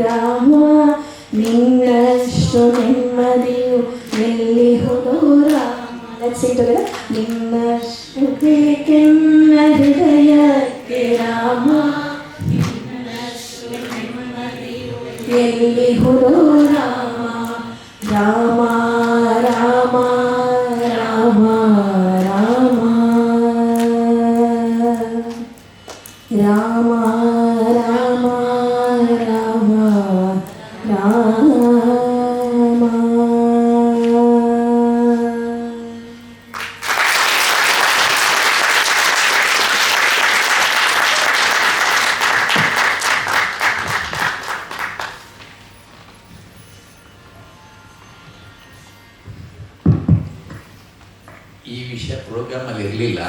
Rama ನಿನ್ನಷ್ಟು ನೆಮ್ಮದಿಯು ಎಲ್ಲಿಹುದು Rama. Let's sing together. ನಿನ್ನಷ್ಟು ಬೇಕೆನ್ನ ಹೃದಯಕ್ಕೆ ರಾಮ ನಿನ್ನಷ್ಟು ನೆಮ್ಮದಿಯು ಎಲ್ಲಿಹುದು ರಾಮ. ರಾಮ ರಾಮ ರಾಮ ರಾಮ ರಾಮ ರಾಮ ರಾಮ ರಾಮ. ಈ ವಿಷಯ ಪ್ರೋಗ್ರಾಮಲ್ಲಿ ಇರಲಿಲ್ಲ,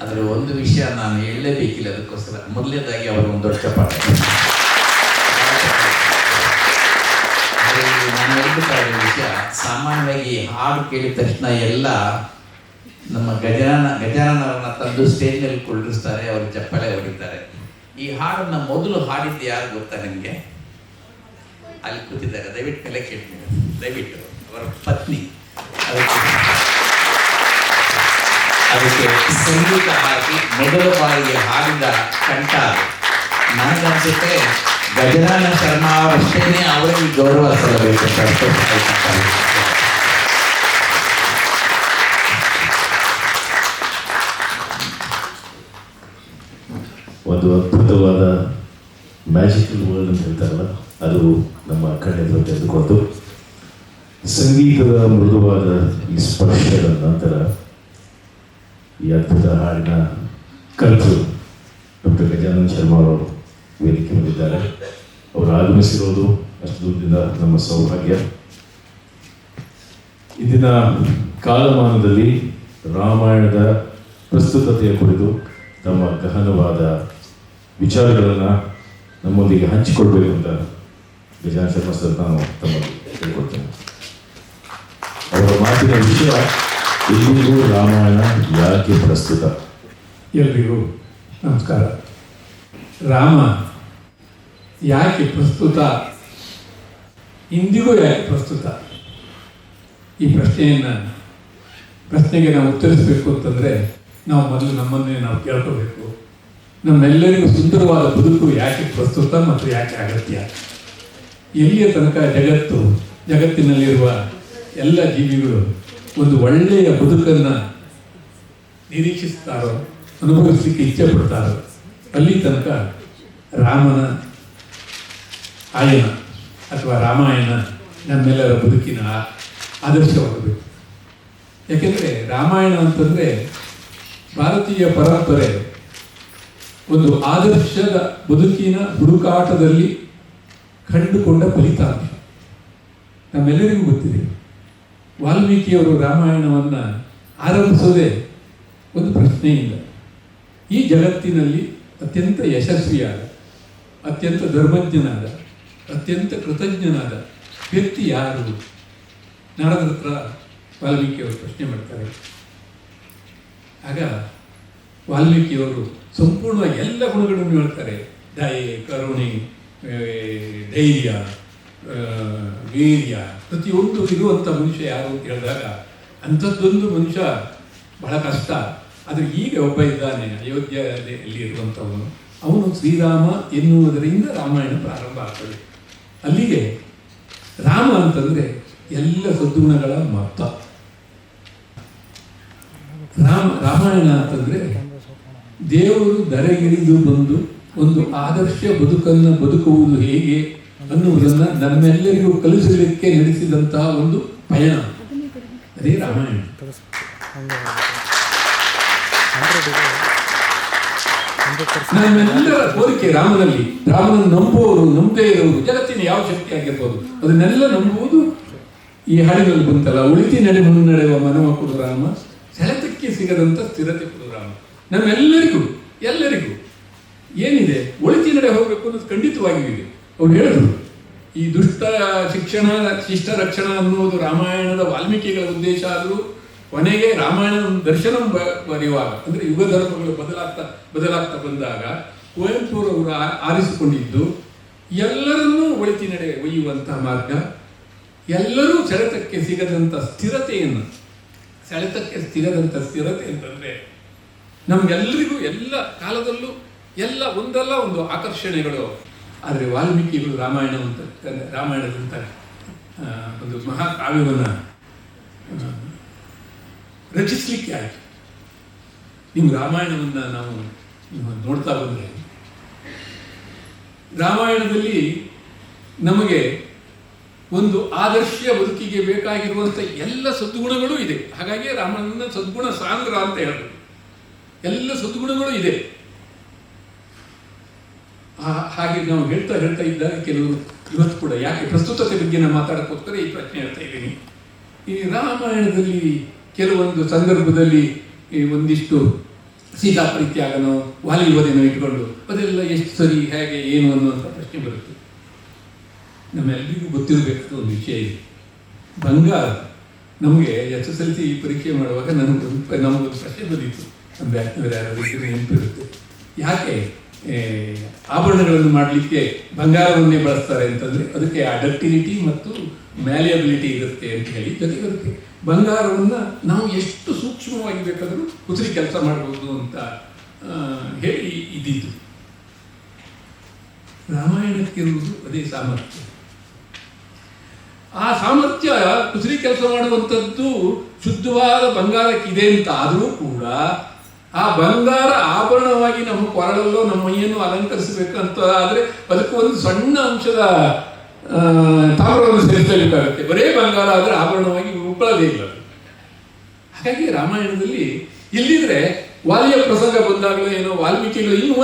ಆದರೆ ಒಂದು ವಿಷಯ ನಾನು ಹೇಳಲೇಬೇಕಿಲ್ಲ. ಅದಕ್ಕೋಸ್ಕರ ಮೊದಲನೇದಾಗಿ ಅವರು ಒಂದು ದೊಡ್ಡ ಚಪ್ಪಾಳೆ. ನಾನು ಹೇಳ್ಬೇಕಾದ ವಿಷಯ, ಸಾಮಾನ್ಯವಾಗಿ ಹಾಡು ಕೇಳಿದ ತಕ್ಷಣ ಎಲ್ಲ ನಮ್ಮ ಗಜಾನನವರನ್ನ ತಂದು ಸ್ಟೇಜ್ನಲ್ಲಿ ಕುಳ್ಳಿಸ್ತಾರೆ, ಅವರು ಚಪ್ಪಾಳೆ ಹೊಡಿತಾರೆ. ಈ ಹಾಡನ್ನು ಮೊದಲು ಹಾಡಿದ್ದು ಯಾರು ಗೊತ್ತಾ ನಿಮಗೆ? ಅಲ್ಲಿ ಕೂತಿದ್ದಾರೆ, ದಯವಿಟ್ಟು ಕಲೆಕ್ಷನ್ ದಯವಿಟ್ಟು ಅವರ ಪತ್ನಿ. ಅದಕ್ಕೆ ಸಂಗೀತ ಹಾಕಿ ಮೊದಲ ಬಾರಿಗೆ ಹಾಡಿದ ಕಂಠ ನನಗನ್ಸುತ್ತೆ ಗಜಾನನ ಶರ್ಮಾ ಅವರಷ್ಟೇನೆ ಅವರಿಗೆ ಗೌರವ ಸಲ್ಲಬೇಕು. ಒಂದು ಅದ್ಭುತವಾದ ಮ್ಯಾಜಿಕಲ್ ವರ್ಲ್ಡ್ ಅಂತ ಹೇಳ್ತಾರಲ್ಲ, ಅದು ನಮ್ಮ ಕಣ್ಣೆದುರು ತೆಗೆದುಕೊಂಡು ಸಂಗೀತದ ಮೃದುವಾದ ಈ ಸ್ಪರ್ಶದ ನಂತರ ಈ ಅದ್ಭುತ ಹಾಡಿನ ಕಲಿತು ಡಾಕ್ಟರ್ ಗಜಾನನ ಶರ್ಮಾ ಅವರು ವೇದಿಕೆ ಬಂದಿದ್ದಾರೆ. ಅವರು ಆಗಮಿಸಿರೋದು ಅಷ್ಟು ದೂರದಿಂದ ನಮ್ಮ ಸೌಭಾಗ್ಯ. ಇಂದಿನ ಕಾಲಮಾನದಲ್ಲಿ ರಾಮಾಯಣದ ಪ್ರಸ್ತುತತೆಯ ಕುರಿತು ತಮ್ಮ ಗಹನವಾದ ವಿಚಾರಗಳನ್ನು ನಮ್ಮೊಂದಿಗೆ ಹಂಚಿಕೊಳ್ಬೇಕು ಅಂತ ಗಜಾನನ ಶರ್ಮಾ ಸರ್ ನಾನು ತಮಗೆ ಹೇಳ್ಕೊಡ್ತೇನೆ. ಅವರ ಮಾತಿನ ವಿಷಯ ಇಂದಿಗೂ ರಾಮಾಯಣ ಯಾಕೆ ಪ್ರಸ್ತುತ. ಎಲ್ರಿಗೂ ನಮಸ್ಕಾರ. ರಾಮ ಯಾಕೆ ಪ್ರಸ್ತುತ, ಇಂದಿಗೂ ಯಾಕೆ ಪ್ರಸ್ತುತ, ಈ ಪ್ರಶ್ನೆಗೆ ನಾವು ಉತ್ತರಿಸಬೇಕು ಅಂತಂದರೆ ನಾವು ಮೊದಲು ನಮ್ಮನ್ನೇ ನಾವು ಕೇಳ್ಕೋಬೇಕು. ನಮ್ಮೆಲ್ಲರಿಗೂ ಸುಂದರವಾದ ಬದುಕು ಯಾಕೆ ಪ್ರಸ್ತುತ ಮತ್ತು ಯಾಕೆ ಅಗತ್ಯ? ಎಲ್ಲಿಯ ತನಕ ಜಗತ್ತಿನಲ್ಲಿರುವ ಎಲ್ಲ ಜೀವಿಗಳು ಒಂದು ಒಳ್ಳೆಯ ಬದುಕನ್ನು ನಿರೀಕ್ಷಿಸ್ತಾರೋ, ಅನುಭವಿಸಲಿಕ್ಕೆ ಇಚ್ಛೆ ಪಡ್ತಾರೋ, ಅಲ್ಲಿ ತನಕ ರಾಮನ ಆಯನ ಅಥವಾ ರಾಮಾಯಣ ನಮ್ಮೆಲ್ಲರ ಬದುಕಿನ ಆದರ್ಶವಾಗಬೇಕು. ಯಾಕೆಂದರೆ ರಾಮಾಯಣ ಅಂತಂದರೆ ಭಾರತೀಯ ಪರಂಪರೆ ಒಂದು ಆದರ್ಶದ ಬದುಕಿನ ಹುಡುಕಾಟದಲ್ಲಿ ಕಂಡುಕೊಂಡ ಫಲಿತಾಂಶ. ನಮ್ಮೆಲ್ಲರಿಗೂ ಗೊತ್ತಿದೆ, ವಾಲ್ಮೀಕಿಯವರು ರಾಮಾಯಣವನ್ನು ಆರಂಭಿಸೋದೇ ಒಂದು ಪ್ರಶ್ನೆಯಿಂದ. ಈ ಜಗತ್ತಿನಲ್ಲಿ ಅತ್ಯಂತ ಯಶಸ್ವಿಯಾದ, ಅತ್ಯಂತ ಧರ್ಮಜ್ಞನಾದ, ಅತ್ಯಂತ ಕೃತಜ್ಞನಾದ ವ್ಯಕ್ತಿ ಯಾರು? ನಾರದ ಹತ್ರ ವಾಲ್ಮೀಕಿಯವರು ಪ್ರಶ್ನೆ ಮಾಡ್ತಾರೆ. ಆಗ ವಾಲ್ಮೀಕಿಯವರು ಸಂಪೂರ್ಣವಾಗಿ ಎಲ್ಲ ಗುಣಗಳನ್ನು ಹೇಳ್ತಾರೆ. ದಯೆ, ಕರುಣೆ, ಧೈರ್ಯ, ವೀರ್ಯ, ಪ್ರತಿಯೊಂದು ಇರುವಂಥ ಮನುಷ್ಯ ಯಾರು ಅಂತ ಹೇಳಿದಾಗ ಅಂಥದ್ದೊಂದು ಮನುಷ್ಯ ಬಹಳ ಕಷ್ಟ. ಆದರೆ ಈಗ ಒಬ್ಬ ಇದ್ದಾನೆ ಅಯೋಧ್ಯೆಯಲ್ಲಿ ಇರುವಂಥವನು, ಅವನು ಶ್ರೀರಾಮ ಎನ್ನುವುದರಿಂದ ರಾಮಾಯಣ ಪ್ರಾರಂಭ ಆಗ್ತದೆ. ಅಲ್ಲಿಗೆ ರಾಮ ಅಂತಂದರೆ ಎಲ್ಲ ಸದ್ಗುಣಗಳ ಮೊತ್ತ. ರಾಮಾಯಣ ಅಂತಂದರೆ ದೇವರು ಧರೆಗಿಳಿದು ಬಂದು ಒಂದು ಆದರ್ಶ ಬದುಕನ್ನು ಬದುಕುವುದು ಹೇಗೆ ಅನ್ನುವುದನ್ನು ನಮ್ಮೆಲ್ಲರಿಗೂ ಕಲಿಸಲಿಕ್ಕೆ ನಡೆಸಿದಂತಹ ಒಂದು ಪಯಣ, ಅದೇ ರಾಮಾಯಣ. ನಮ್ಮೆಲ್ಲರ ಕೋರಿಕೆ ರಾಮನಲ್ಲಿ. ರಾಮನನ್ನು ನಂಬುವವರು, ನಂಬದೇ ಇರುವುದು, ಜಗತ್ತಿನ ಯಾವ ಶಕ್ತಿ ಆಗಿರ್ಬೋದು ಅದನ್ನೆಲ್ಲ ನಂಬುವುದು ಈ ಹಾಡಿನಲ್ಲಿ ಬಂತಲ್ಲ, ಉಳಿತಿ ನಡೆ ಮುನ್ನಡೆಯುವ ಮನವ ಕೊಡು ರಾಮ, ಸೆಳೆತಕ್ಕೆ ಸಿಗದಂತ ಸ್ಥಿರತೆ ಕೊಡು ರಾಮ. ನಮ್ಮೆಲ್ಲರಿಗೂ ಎಲ್ಲರಿಗೂ ಏನಿದೆ, ಒಳಿತಿ ನಡೆ ಹೋಗಬೇಕು ಅನ್ನೋದು ಖಂಡಿತವಾಗಿಯೂ ಇದೆ. ಅವ್ರು ಹೇಳಿದ್ರು, ಈ ದುಷ್ಟ ಶಿಕ್ಷಣ ಶಿಷ್ಟ ರಕ್ಷಣಾ ಅನ್ನುವುದು ರಾಮಾಯಣದ ವಾಲ್ಮೀಕಿಗಳ ಉದ್ದೇಶ ಆದರೂ ಕೊನೆಗೆ ರಾಮಾಯಣ ದರ್ಶನ ಬರೆಯುವಾಗ, ಅಂದರೆ ಯುಗ ಧರ್ಮಗಳು ಬದಲಾಗ್ತಾ ಬಂದಾಗ ಕುವೆಂಪುರವರು ಆರಿಸಿಕೊಂಡಿದ್ದು ಎಲ್ಲರನ್ನೂ ಒಳಿತಿನೆಡೆ ಒಯ್ಯುವಂಥ ಮಾರ್ಗ, ಎಲ್ಲರೂ ಸೆಳೆತಕ್ಕೆ ಸಿಗದಂಥ ಸ್ಥಿರತೆಯನ್ನು, ಸೆಳೆತಕ್ಕೆ ಸಿಗದಂಥ ಸ್ಥಿರತೆ ಅಂತಂದರೆ ನಮಗೆಲ್ಲರಿಗೂ ಎಲ್ಲ ಕಾಲದಲ್ಲೂ ಎಲ್ಲ ಒಂದಲ್ಲ ಒಂದು ಆಕರ್ಷಣೆಗಳು. ಆದರೆ ವಾಲ್ಮೀಕಿಗಳು ರಾಮಾಯಣದಂಥ ಒಂದು ಮಹಾಕಾವ್ಯವನ್ನು ರಚಿಸಲಿಕ್ಕೆ ಆಯಿತು. ನಿಮ್ಮ ರಾಮಾಯಣವನ್ನು ನಾವು ನೋಡ್ತಾ ಬಂದರೆ ರಾಮಾಯಣದಲ್ಲಿ ನಮಗೆ ಒಂದು ಆದರ್ಶ ಬದುಕಿಗೆ ಬೇಕಾಗಿರುವಂಥ ಎಲ್ಲ ಸದ್ಗುಣಗಳು ಇದೆ. ಹಾಗಾಗಿ ರಾಮನ ಸದ್ಗುಣ ಸಾಂದ್ರ ಅಂತ ಹೇಳೋದು. ಎಲ್ಲ ಸದ್ಗುಣಗಳು ಇದೆ. ಹಾಗೆ ನಾವು ಹೇಳ್ತಾ ಇದ್ದಾಗ ಕೆಲವರು ಇವತ್ತು ಕೂಡ ಯಾಕೆ ಪ್ರಸ್ತುತತೆ ಬಗ್ಗೆ ನಾನು ಮಾತಾಡೋಕ್ಕೋಸ್ಕರ ಈ ಪ್ರಶ್ನೆ ಹೇಳ್ತಾ ಇದ್ದೀನಿ. ಈ ರಾಮಾಯಣದಲ್ಲಿ ಕೆಲವೊಂದು ಸಂದರ್ಭದಲ್ಲಿ ಒಂದಿಷ್ಟು ಸೀತಾ ಪರಿತ್ಯಾಗನೋ ವಾಲಿವಧೆನೋ ಇಟ್ಕೊಂಡು ಅದೆಲ್ಲ ಎಷ್ಟು ಸರಿ, ಹೇಗೆ, ಏನು ಅನ್ನುವಂಥ ಪ್ರಶ್ನೆ ಬರುತ್ತೆ. ನಮ್ಮೆಲ್ಲರಿಗೂ ಗೊತ್ತಿರಬೇಕಾದ ಒಂದು ವಿಷಯ ಇದೆ. ಬಂಗಾರ ನಮಗೆ SSLC ಪರೀಕ್ಷೆ ಮಾಡುವಾಗ ನಮಗೊಂದು ಪ್ರಶ್ನೆ ಬಂದಿತ್ತು. ನಮ್ಮ ಬ್ಯಾಚ್ನವರು ಯಾರಾದ್ರೂ ನೆನಪಿರುತ್ತೆ. ಯಾಕೆ ಆಭರಣಗಳನ್ನು ಮಾಡಲಿಕ್ಕೆ ಬಂಗಾರವನ್ನೇ ಬಳಸ್ತಾರೆ ಅಂತಂದರೆ ಅದಕ್ಕೆ ಡಕ್ಟಿಲಿಟಿ ಮತ್ತು ಮ್ಯಾಲಿಯಬಿಲಿಟಿ ಇರುತ್ತೆ ಅಂತ ಹೇಳಿ. ಜೊತೆಗೆ ಬಂಗಾರವನ್ನು ನಾವು ಎಷ್ಟು ಸೂಕ್ಷ್ಮವಾಗಿ ಬೇಕಾದರೂ ಕುಸರಿ ಕೆಲಸ ಮಾಡ್ಬೋದು ಅಂತ ಹೇಳಿ ಇದ್ದಿದ್ದು. ರಾಮಾಯಣಕ್ಕಿರುವುದು ಅದೇ ಸಾಮರ್ಥ್ಯ. ಆ ಸಾಮರ್ಥ್ಯ ಕುಸರಿ ಕೆಲಸ ಮಾಡುವಂಥದ್ದು ಶುದ್ಧವಾದ ಬಂಗಾರಕ್ಕಿದೆ ಅಂತ ಆದರೂ ಕೂಡ ಆ ಬಂಗಾರ ಆಭರಣವಾಗಿ ನಮ್ಮ ಕೊರಳಲ್ಲೋ ನಮ್ಮ ಮೈಯನ್ನು ಅಲಂಕರಿಸಬೇಕಂತ ಆದರೆ ಅದಕ್ಕೆ ಒಂದು ಸಣ್ಣ ಅಂಶದ ತಾಮ್ರವನ್ನು ಸೇರಿಸಬೇಕಾಗುತ್ತೆ. ಬರೇ ಬಂಗಾರ ಆದರೆ ಆಭರಣವಾಗಿ ಉಪ್ಪಳದೇ ಇಲ್ಲ. ಹಾಗಾಗಿ ರಾಮಾಯಣದಲ್ಲಿ ಇಲ್ಲಿದ್ರೆ ವಾಲಿಯ ಪ್ರಸಂಗ ಬಂದಾಗಲೂ ಏನೋ ವಾಲ್ಮೀಕಿಗಳು ಇನ್ನು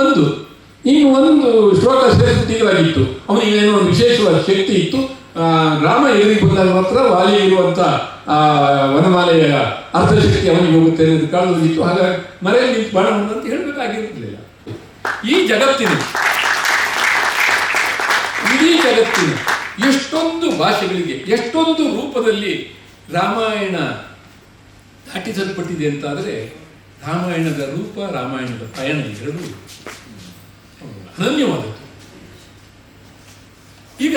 ಒಂದು ಶ್ಲೋಕ ಸೇರಿಸಬೇಕಾಗಿತ್ತು. ಅವನಿಗೆ ಏನೋ ಒಂದು ವಿಶೇಷವಾದ ಶಕ್ತಿ ಇತ್ತು. ರಾಮ ಎದುರಿಗೆ ಬಂದಾಗ ಮಾತ್ರ ವಾಲಿ ಇರುವಂಥ ವನಮಾಲೆಯ ಅರ್ಥಶಕ್ತಿ ಅವನಿಗೆ ಹೋಗುತ್ತೆ ಅನ್ನೋದು ಕಾಳೋದಿತ್ತು. ಹಾಗಾಗಿ ಮರೆಯಲ್ಲಿ ನಿಂತು ಬಾಣ ಅಂತ ಹೇಳಬೇಕಾಗಿರಲಿಲ್ಲ. ಇಡೀ ಜಗತ್ತಿನ ಎಷ್ಟೊಂದು ಭಾಷೆಗಳಿಗೆ ಎಷ್ಟೊಂದು ರೂಪದಲ್ಲಿ ರಾಮಾಯಣ ದಾಟಿಸಲ್ಪಟ್ಟಿದೆ ಅಂತಾದರೆ ರಾಮಾಯಣದ ರೂಪ, ರಾಮಾಯಣದ ಪಯಣ ಎರಡೂ ಅನನ್ಯವಾದದ್ದು. ಈಗ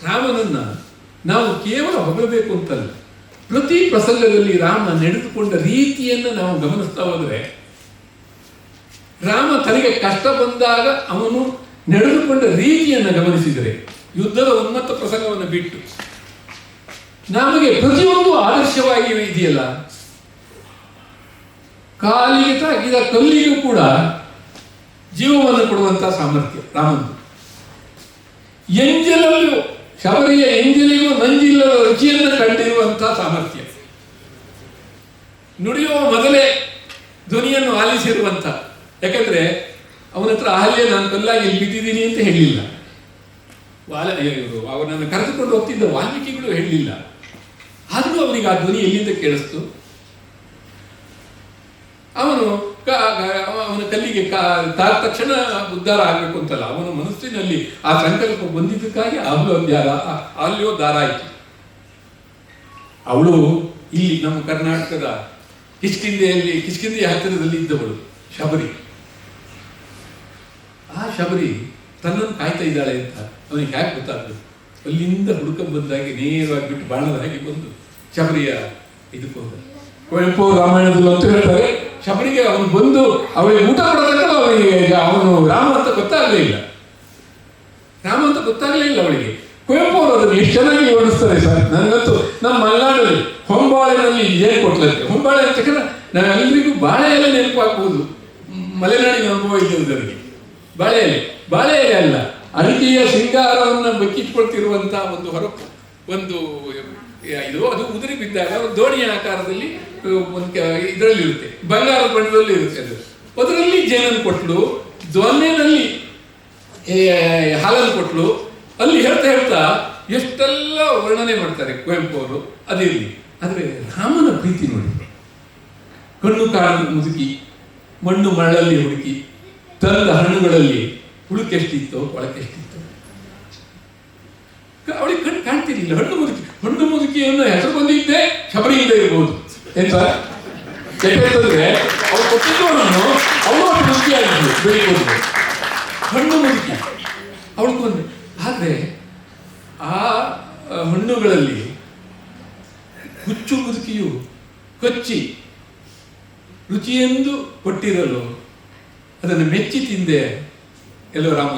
ರಾಮನನ್ನ ನಾವು ಕೇವಲ ಹೊಗಳಬೇಕು ಅಂತಲ್ಲ, ಪ್ರತಿ ಪ್ರಸಂಗದಲ್ಲಿ ರಾಮ ನಡೆದುಕೊಂಡ ರೀತಿಯನ್ನು ನಾವು ಗಮನಿಸ್ತಾ ಹೋದರೆ, ರಾಮ ತನಗೆ ಕಷ್ಟ ಬಂದಾಗ ಅವನು ನಡೆದುಕೊಂಡ ರೀತಿಯನ್ನು ಗಮನಿಸಿದರೆ, ಯುದ್ಧದ ಉನ್ಮತ್ತ ಪ್ರಸಂಗವನ್ನು ಬಿಟ್ಟು ನಮಗೆ ಪ್ರತಿಯೊಂದು ಆದರ್ಶವಾಗಿ ಇದೆಯಲ್ಲ. ಕಾಲಿಗೆ ತಾಗಿದ ಕಲ್ಲಿಗೂ ಕೂಡ ಜೀವವನ್ನು ಕೊಡುವಂತಹ ಸಾಮರ್ಥ್ಯ ರಾಮಂದು. ಎಂಜಲಲ್ಲೂ ಶಬರಿಯ ಎಂಜಲಿಗೂ ನಂಜಿಲ್ಲದ ರುಚಿಯನ್ನು ಕಂಡಿರುವಂತಹ ಸಾಮರ್ಥ್ಯ. ನುಡಿಯುವ ಮೊದಲೇ ಧ್ವನಿಯನ್ನು ಆಲಿಸಿರುವಂಥ, ಯಾಕಂದ್ರೆ ಅವನ ಹತ್ರ ಅಹಲ್ಯ ನಾನು ಕಲ್ಲಾಗಿ ಇಲ್ಲಿ ಬಿದ್ದಿದ್ದೀನಿ ಅಂತ ಹೇಳಲಿಲ್ಲ. ಅವನನ್ನು ಕರೆದುಕೊಂಡು ಹೋಗ್ತಿದ್ದ ವಾಲ್ಮೀಕಿಗಳು ಹೇಳಲಿಲ್ಲ. ಆದರೂ ಅವನಿಗೆ ಆ ಧ್ವನಿ ಎಲ್ಲಿಂದ ಕೇಳಿಸ್ತು. ಅವನ ಕಲ್ಲಿಗೆ ತಕ್ಷಣ ಉದ್ಧಾರ ಆಗಬೇಕು ಅಂತಲ್ಲ, ಅವನ ಮನಸ್ಸಿನಲ್ಲಿ ಆ ಸಂಕಲ್ಪ ಬಂದಿದ್ದಕ್ಕಾಗಿ ಅಲ್ಲಿಯೋ ದಾರ ಆಯಿತು. ಅವಳು ಇಲ್ಲಿ ನಮ್ಮ ಕರ್ನಾಟಕದ ಕಿಷ್ಕಿಂಧೆಯ ಹತ್ತಿರದಲ್ಲಿ ಇದ್ದವಳು ಶಬರಿ. ಆ ಶಬರಿ ತನ್ನನ್ನು ಕಾಯ್ತಾ ಇದ್ದಾಳೆ ಅಂತ ಅವನಿಗೆ ಹೇಗೆ ಗೊತ್ತಾಗ್ತದೆ? ಅಲ್ಲಿಂದ ಹುಡುಕ ಬಂದಾಗಿ ನೇರವಾಗಿ ಬಿಟ್ಟು ಬಾಣದ ಹಾಗೆ ಬಂದು ಶಬರಿಯ ಇದಕ್ಕೆ ಹೋದ. ಕುವೆಂಪು ರಾಮಾಯಣದಲ್ಲಿ ಅಂತ ಹೇಳ್ತಾರೆ, ಶಬರಿಗೆ ಅವನು ಬಂದು ಅವಳಿಗೆ ಊಟ ಕೊಡೋದಕ್ಕೂ ಅವನು ರಾಮ ಅಂತ ಗೊತ್ತಾಗಲೇ ಇಲ್ಲ ಅವಳಿಗೆ. ಕುವೆಂಪು ಅವರು ಅದನ್ನು ಎಷ್ಟು ಚೆನ್ನಾಗಿ ವಿವರಿಸ್ತಾರೆ ಸರ್. ನನಗಂತೂ ನಮ್ಮ ಮಲೆನಾಡಲ್ಲಿ ಹೊಂಬಾಳೆನಲ್ಲಿ ಏನು ಕೊಟ್ಲಂತೆ. ಹೊಂಬಾಳೆ ಅಂತ ತಕ್ಷಣ ನಾವೆಲ್ಲರಿಗೂ ಬಾಳೆ ಎಲೆ ನೆನಪಾಗ್ಬೋದು. ಮಲೆನಾಡಿನ ಅನುಭವ ಇದ್ದವರಿಗೆ ಬಾಳೆ ಎಲೆ ಅಲ್ಲ, ಅಡಿಕೆಯ ಶೃಂಗಾರವನ್ನು ಬಕ್ಕಿಟ್ಕೊಳ್ತಿರುವಂಥ ಒಂದು ಹೊರಪು ಒಂದು ಇದು, ಅದು ಉದುರಿ ಬಿದ್ದಾಗ ಒಂದು ದೋಣಿಯ ಆಕಾರದಲ್ಲಿ ಇದರಲ್ಲಿ ಇರುತ್ತೆ, ಬಂಗಾರದ ಬಣ್ಣದಲ್ಲಿ ಇರುತ್ತೆ. ಅದರಲ್ಲಿ ಜೇನನ್ನು ಕೊಟ್ಲು, ದೊನ್ನೆನಲ್ಲಿ ಹಾಲನ್ನು ಕೊಟ್ಲು. ಅಲ್ಲಿ ಹೇಳ್ತಾ ಎಷ್ಟೆಲ್ಲ ವರ್ಣನೆ ಮಾಡ್ತಾರೆ ಕುವೆಂಪು ಅವರು. ಅದಿರಲಿ, ಆದರೆ ರಾಮನ ಪ್ರೀತಿ ನೋಡಿ, ಕಣ್ಣು ಕಾಣದ ಮುದುಕಿ, ಮಣ್ಣು ಮರಳಲ್ಲಿ ಹುಡುಕಿ ತಂದ ಹಣ್ಣುಗಳಲ್ಲಿ ಹುಳುಕೆಷ್ಟಿತ್ತೋ ಕೊಳಕೆಷ್ಟಿತ್ತು. ಅವಳಿಗೆ ಕಣ್ಣು ಕಾಣ್ತಿರ್ಲಿಲ್ಲ. ಹಣ್ಣು ಮುದುಕಿಯನ್ನು ಹೆಸರು ಬಂದಿದ್ದೆ ಶಬರಿಯಿಂದ ಇರ್ಬೋದು. ಏನ್ ಸರ್ ಯಾಕೆಂತಂದ್ರೆ ಅವ್ರು ಕೊಟ್ಟಿದ್ದವರನ್ನು ಅವರು ಮುದುಕಿ ಆಗಿದ್ರು ಬೆಳಿಬೋದು. ಹಣ್ಣು ಮುದುಕಿ ಅವಳು ಕೊಂದೆ. ಆದರೆ ಆ ಹಣ್ಣುಗಳಲ್ಲಿ ಹುಚ್ಚು ಮುದುಕಿಯು ಕೊಚ್ಚಿ ರುಚಿಯೆಂದು ಕೊಟ್ಟಿರಲು ಅದನ್ನು ಮೆಚ್ಚಿ ತಿಂದೆ. ಎಲ್ಲೋ ರಾಮ,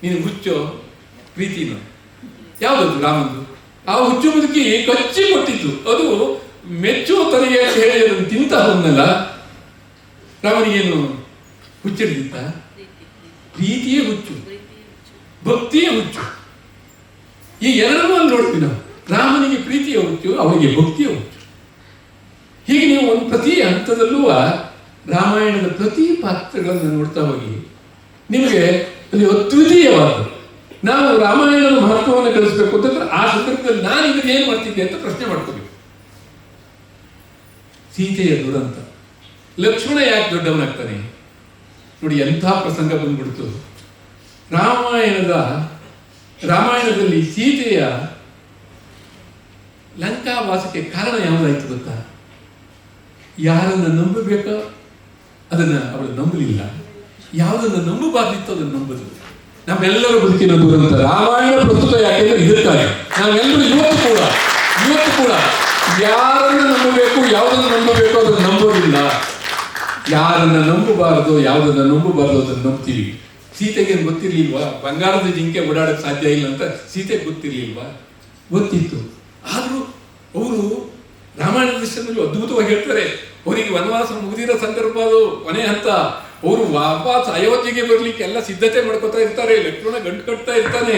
ನೀನು ಹುಚ್ಚೋ ಪ್ರೀತಿನೋ? ಯಾವುದದು ರಾಮಂದು? ಆ ಹುಚ್ಚು ಮುದುಕಿ ಕೊಚ್ಚಿ ಕೊಟ್ಟಿದ್ದು, ಅದು ಮೆಚ್ಚುವ ತನಗೆ ಅಂತ ಹೇಳಿ ಅದನ್ನು ತಿಂತ ಹೋದ್ನಲ್ಲ. ರಾಮನಿಗೇನು ಹುಚ್ಚಿಡ್ದಿತ್ತ? ಪ್ರೀತಿಯೇ ಹುಚ್ಚು, ಭಕ್ತಿಯೇ ಹುಚ್ಚು. ಈ ಎರಡನ್ನೂ ಅಲ್ಲಿ ನೋಡ್ತೀವಿ ನಾವು. ರಾಮನಿಗೆ ಪ್ರೀತಿಯ ಹುಚ್ಚು, ಅವನಿಗೆ ಭಕ್ತಿಯ ಹುಚ್ಚು. ಹೀಗೆ ನೀವು ಒಂದು ಪ್ರತಿ ಹಂತದಲ್ಲೂ ರಾಮಾಯಣದ ಪ್ರತಿ ಪಾತ್ರಗಳನ್ನು ನೋಡ್ತಾ ಹೋಗಿ ನಿಮಗೆ ಅದು ಅದ್ವಿತೀಯವಾದ. ನಾವು ರಾಮಾಯಣದ ಮಹತ್ವವನ್ನು ಕಲಿಸಬೇಕು ಅಂತಂದ್ರೆ ಆ ಸಂದರ್ಭದಲ್ಲಿ ನಾನು ಇದನ್ನು ಏನು ಮಾಡ್ತಿದ್ದೆ ಅಂತ ಪ್ರಶ್ನೆ ಮಾಡ್ಕೋಬೇಕು. ಸೀತೆಯ ದುರಂತ, ಲಕ್ಷ್ಮಣ ಯಾಕೆ ದೊಡ್ಡವನಾಗ್ತಾನೆ ನೋಡಿ, ಎಂಥ ಪ್ರಸಂಗ ಬಂದ್ಬಿಡ್ತು. ರಾಮಾಯಣದಲ್ಲಿ ಸೀತೆಯ ಲಂಕಾವಾಸಕ್ಕೆ ಕಾರಣ ಯಾವುದಾಯ್ತು ಗೊತ್ತಾ? ಯಾರನ್ನು ನಂಬಬೇಕೋ ಅದನ್ನ ಅವಳು ನಂಬಲಿಲ್ಲ, ಯಾವುದನ್ನು ನಂಬಬಾರ್ದಿತ್ತು ಅದನ್ನು ನಂಬುದು. ನಮ್ಮೆಲ್ಲರ ಬದುಕಿನ ದುರಂತ ರಾಮಾಯಣ ಪ್ರಸ್ತುತ. ಯಾಕೆಂದ್ರೆ ಇದಕ್ಕಾಗಿ ನಾವೆಲ್ಲರೂ ಇವತ್ತು ಕೂಡ ಯಾರನ್ನು ನಂಬಬೇಕು, ಯಾವುದನ್ನು ನಂಬಬೇಕು ಅದನ್ನು ನಂಬೋದಿಲ್ಲ. ಯಾರನ್ನ ನಂಬಬಾರದು, ಯಾವುದನ್ನು ನಂಬಬಾರದು ಅದನ್ನು ನಂಬ್ತೀವಿ. ಸೀತೆಗೆ ಗೊತ್ತಿರ್ಲಿಲ್ವಾ ಬಂಗಾರದ ಜಿಂಕೆ ಓಡಾಡಕ್ಕೆ ಸಾಧ್ಯ ಇಲ್ಲ ಅಂತ? ಸೀತೆಗೆ ಗೊತ್ತಿರ್ಲಿಲ್ವಾ? ಗೊತ್ತಿತ್ತು. ಆದರೂ ಅವರು ರಾಮಾಯಣ ದೃಶ್ಯದಲ್ಲಿ ಅದ್ಭುತವಾಗಿ ಹೇಳ್ತಾರೆ. ಅವರಿಗೆ ವನವಾಸ ಮುಗಿದಿರೋ ಸಂದರ್ಭ, ಅದು ಕೊನೆ ಹಂತ. ಅವರು ವಾಪಸ್ ಅಯೋಧ್ಯೆಗೆ ಬರ್ಲಿಕ್ಕೆ ಎಲ್ಲ ಸಿದ್ಧತೆ ಮಾಡ್ಕೊತಾ ಇರ್ತಾರೆ. ಲಕ್ಷ್ಮಣ ಗಂಟು ಕಟ್ತಾ ಇರ್ತಾನೆ.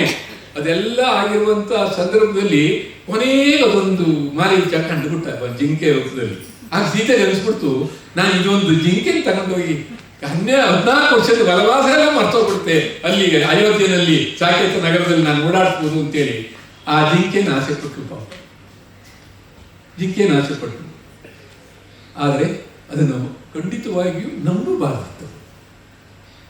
ಅದೆಲ್ಲ ಆಗಿರುವಂತ ಸಂದರ್ಭದಲ್ಲಿ ಕೊನೆಗೆ ಅದೊಂದು ಮಾರೀಚ ಕಂಡುಬಿಟ್ಟ ಜಿಂಕೆ ರೂಪದಲ್ಲಿ. ಆಗ ಸೀತೆಗೆ ಅನಿಸ್ಬಿಡ್ತು, ನಾನು ಇದೊಂದು ಜಿಂಕೆ ತಗೊಂಡೋಗಿ 14 ವರ್ಷದ ವನವಾಸ ಎಲ್ಲ ಮರ್ತೋಗ್ಬಿಡುತ್ತೆ ಅಲ್ಲಿ ಅಯೋಧ್ಯೆಯಲ್ಲಿ ಸಾಕೇತ ನಗರದಲ್ಲಿ ನಾನು ಓಡಾಡ್ಬೋದು ಅಂತೇಳಿ ಆ ಜಿಂಕೆನ ಆಸೆ ಪಟ್ಟು. ಆದರೆ ಅದನ್ನು ಖಂಡಿತವಾಗಿಯೂ ನಂಬಬಾರದು.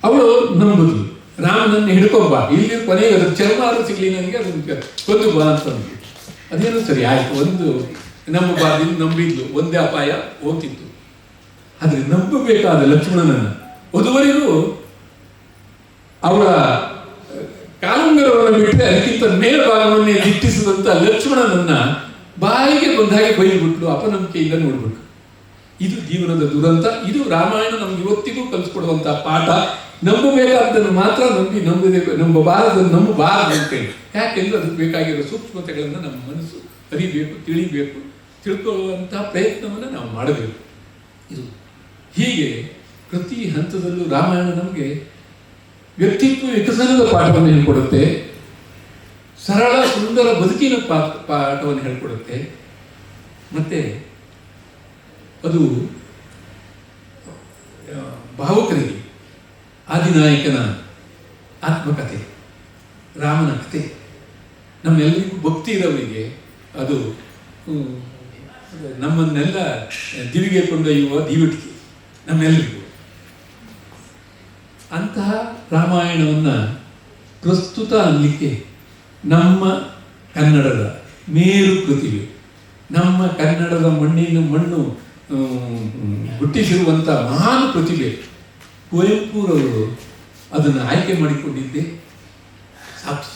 ಅವಳು ನಂಬುದು, ರಾಮನನ್ನು ಹಿಡ್ಕೊಂಬ, ಇಲ್ಲಿ ಕೊನೆಗೆ ಅದ್ರ ಚರ್ಮ ಸಿಗ್ಲಿ ನನಗೆ, ಅದನ್ನು ಕೊಂದು ಬಾ ಅಂತಂದು. ಅದೇನು ಸರಿ ಆಯ್ತು, ಒಂದು ನಂಬಬಾರ್ದು, ನಂಬಿದ್ಲು, ಒಂದೇ ಅಪಾಯ ಹೋಗ್ತಿತ್ತು. ಆದರೆ ನಂಬಬೇಕಾದ ಲಕ್ಷ್ಮಣನನ್ನು ವಧುವರಿಗೂ ಅವಳ ಕಾಲುಂಗರವನ್ನು ಬಿಟ್ಟರೆ ಅದಕ್ಕಿಂತ ಮೇಲ್ಭಾಗವನ್ನೇ ದಿಟ್ಟಿಸಿದಂತ ಲಕ್ಷ್ಮಣನನ್ನ ಬಾಯಿಗೆ ಬಂದಾಗೆ ಬೈದ್ಬಿಟ್ಲು, ಅಪನಂಬಿಕೆಯಿಂದ ನೋಡ್ಬಿಟ್ಲು. ಇದು ಜೀವನದ ದುರಂತ. ಇದು ರಾಮಾಯಣ ನಮ್ಗೆ ಇವತ್ತಿಗೂ ಕಲಿಸ್ಕೊಡುವಂತಹ ಪಾಠ. ನಂಬಬೇಕಾದ್ದನ್ನು ಮಾತ್ರ ನಂಬಬಾರದನ್ನು ನಂಬಬಾರದು ಅಂತೇಳಿ. ಯಾಕೆಂದ್ರೆ ಅದಕ್ಕೆ ಬೇಕಾಗಿರೋ ಸೂಕ್ಷ್ಮತೆಗಳನ್ನು ನಮ್ಮ ಮನಸ್ಸು ಅರಿಬೇಕು, ತಿಳ್ಕೊಳ್ಳುವಂತಹ ಪ್ರಯತ್ನವನ್ನು ನಾವು ಮಾಡಬೇಕು. ಇದು ಹೀಗೆ ಪ್ರತಿ ಹಂತದಲ್ಲೂ ರಾಮಾಯಣ ನಮಗೆ ವ್ಯಕ್ತಿತ್ವ ವಿಕಸನದ ಪಾಠವನ್ನು ಹೇಳ್ಕೊಡುತ್ತೆ, ಸರಳ ಸುಂದರ ಬದುಕಿನ ಪಾಠವನ್ನು ಹೇಳ್ಕೊಡುತ್ತೆ. ಮತ್ತೆ ಅದು ಭಾವುಕರಿಗೆ ಆದಿನಾಯಕನ ಆತ್ಮಕಥೆ, ರಾಮನ ಕಥೆ. ನಮ್ಮೆಲ್ಲರಿಗೂ ಭಕ್ತಿ ಇರೋವರಿಗೆ ಅದು ನಮ್ಮನ್ನೆಲ್ಲ ದಿವಿಗೆ ಕೊಂಡೊಯ್ಯುವ ದೀವಟಿಕೆ ನಮ್ಮೆಲ್ಲರಿಗೂ. ಅಂತಹ ರಾಮಾಯಣವನ್ನು ಪ್ರಸ್ತುತ ಅನ್ನಲಿಕ್ಕೆ ನಮ್ಮ ಕನ್ನಡದ ಮೇರು ಪ್ರತಿಭೆ, ನಮ್ಮ ಕನ್ನಡದ ಮಣ್ಣು ಹುಟ್ಟಿಸಿರುವಂಥ ಮಹಾನ್ ಪ್ರತಿಭೆ ಕುವೆಂಪುರವರು ಅದನ್ನು ಆಯ್ಕೆ ಮಾಡಿಕೊಂಡಿದ್ದೆ ಸಾಕ್ಷಿ.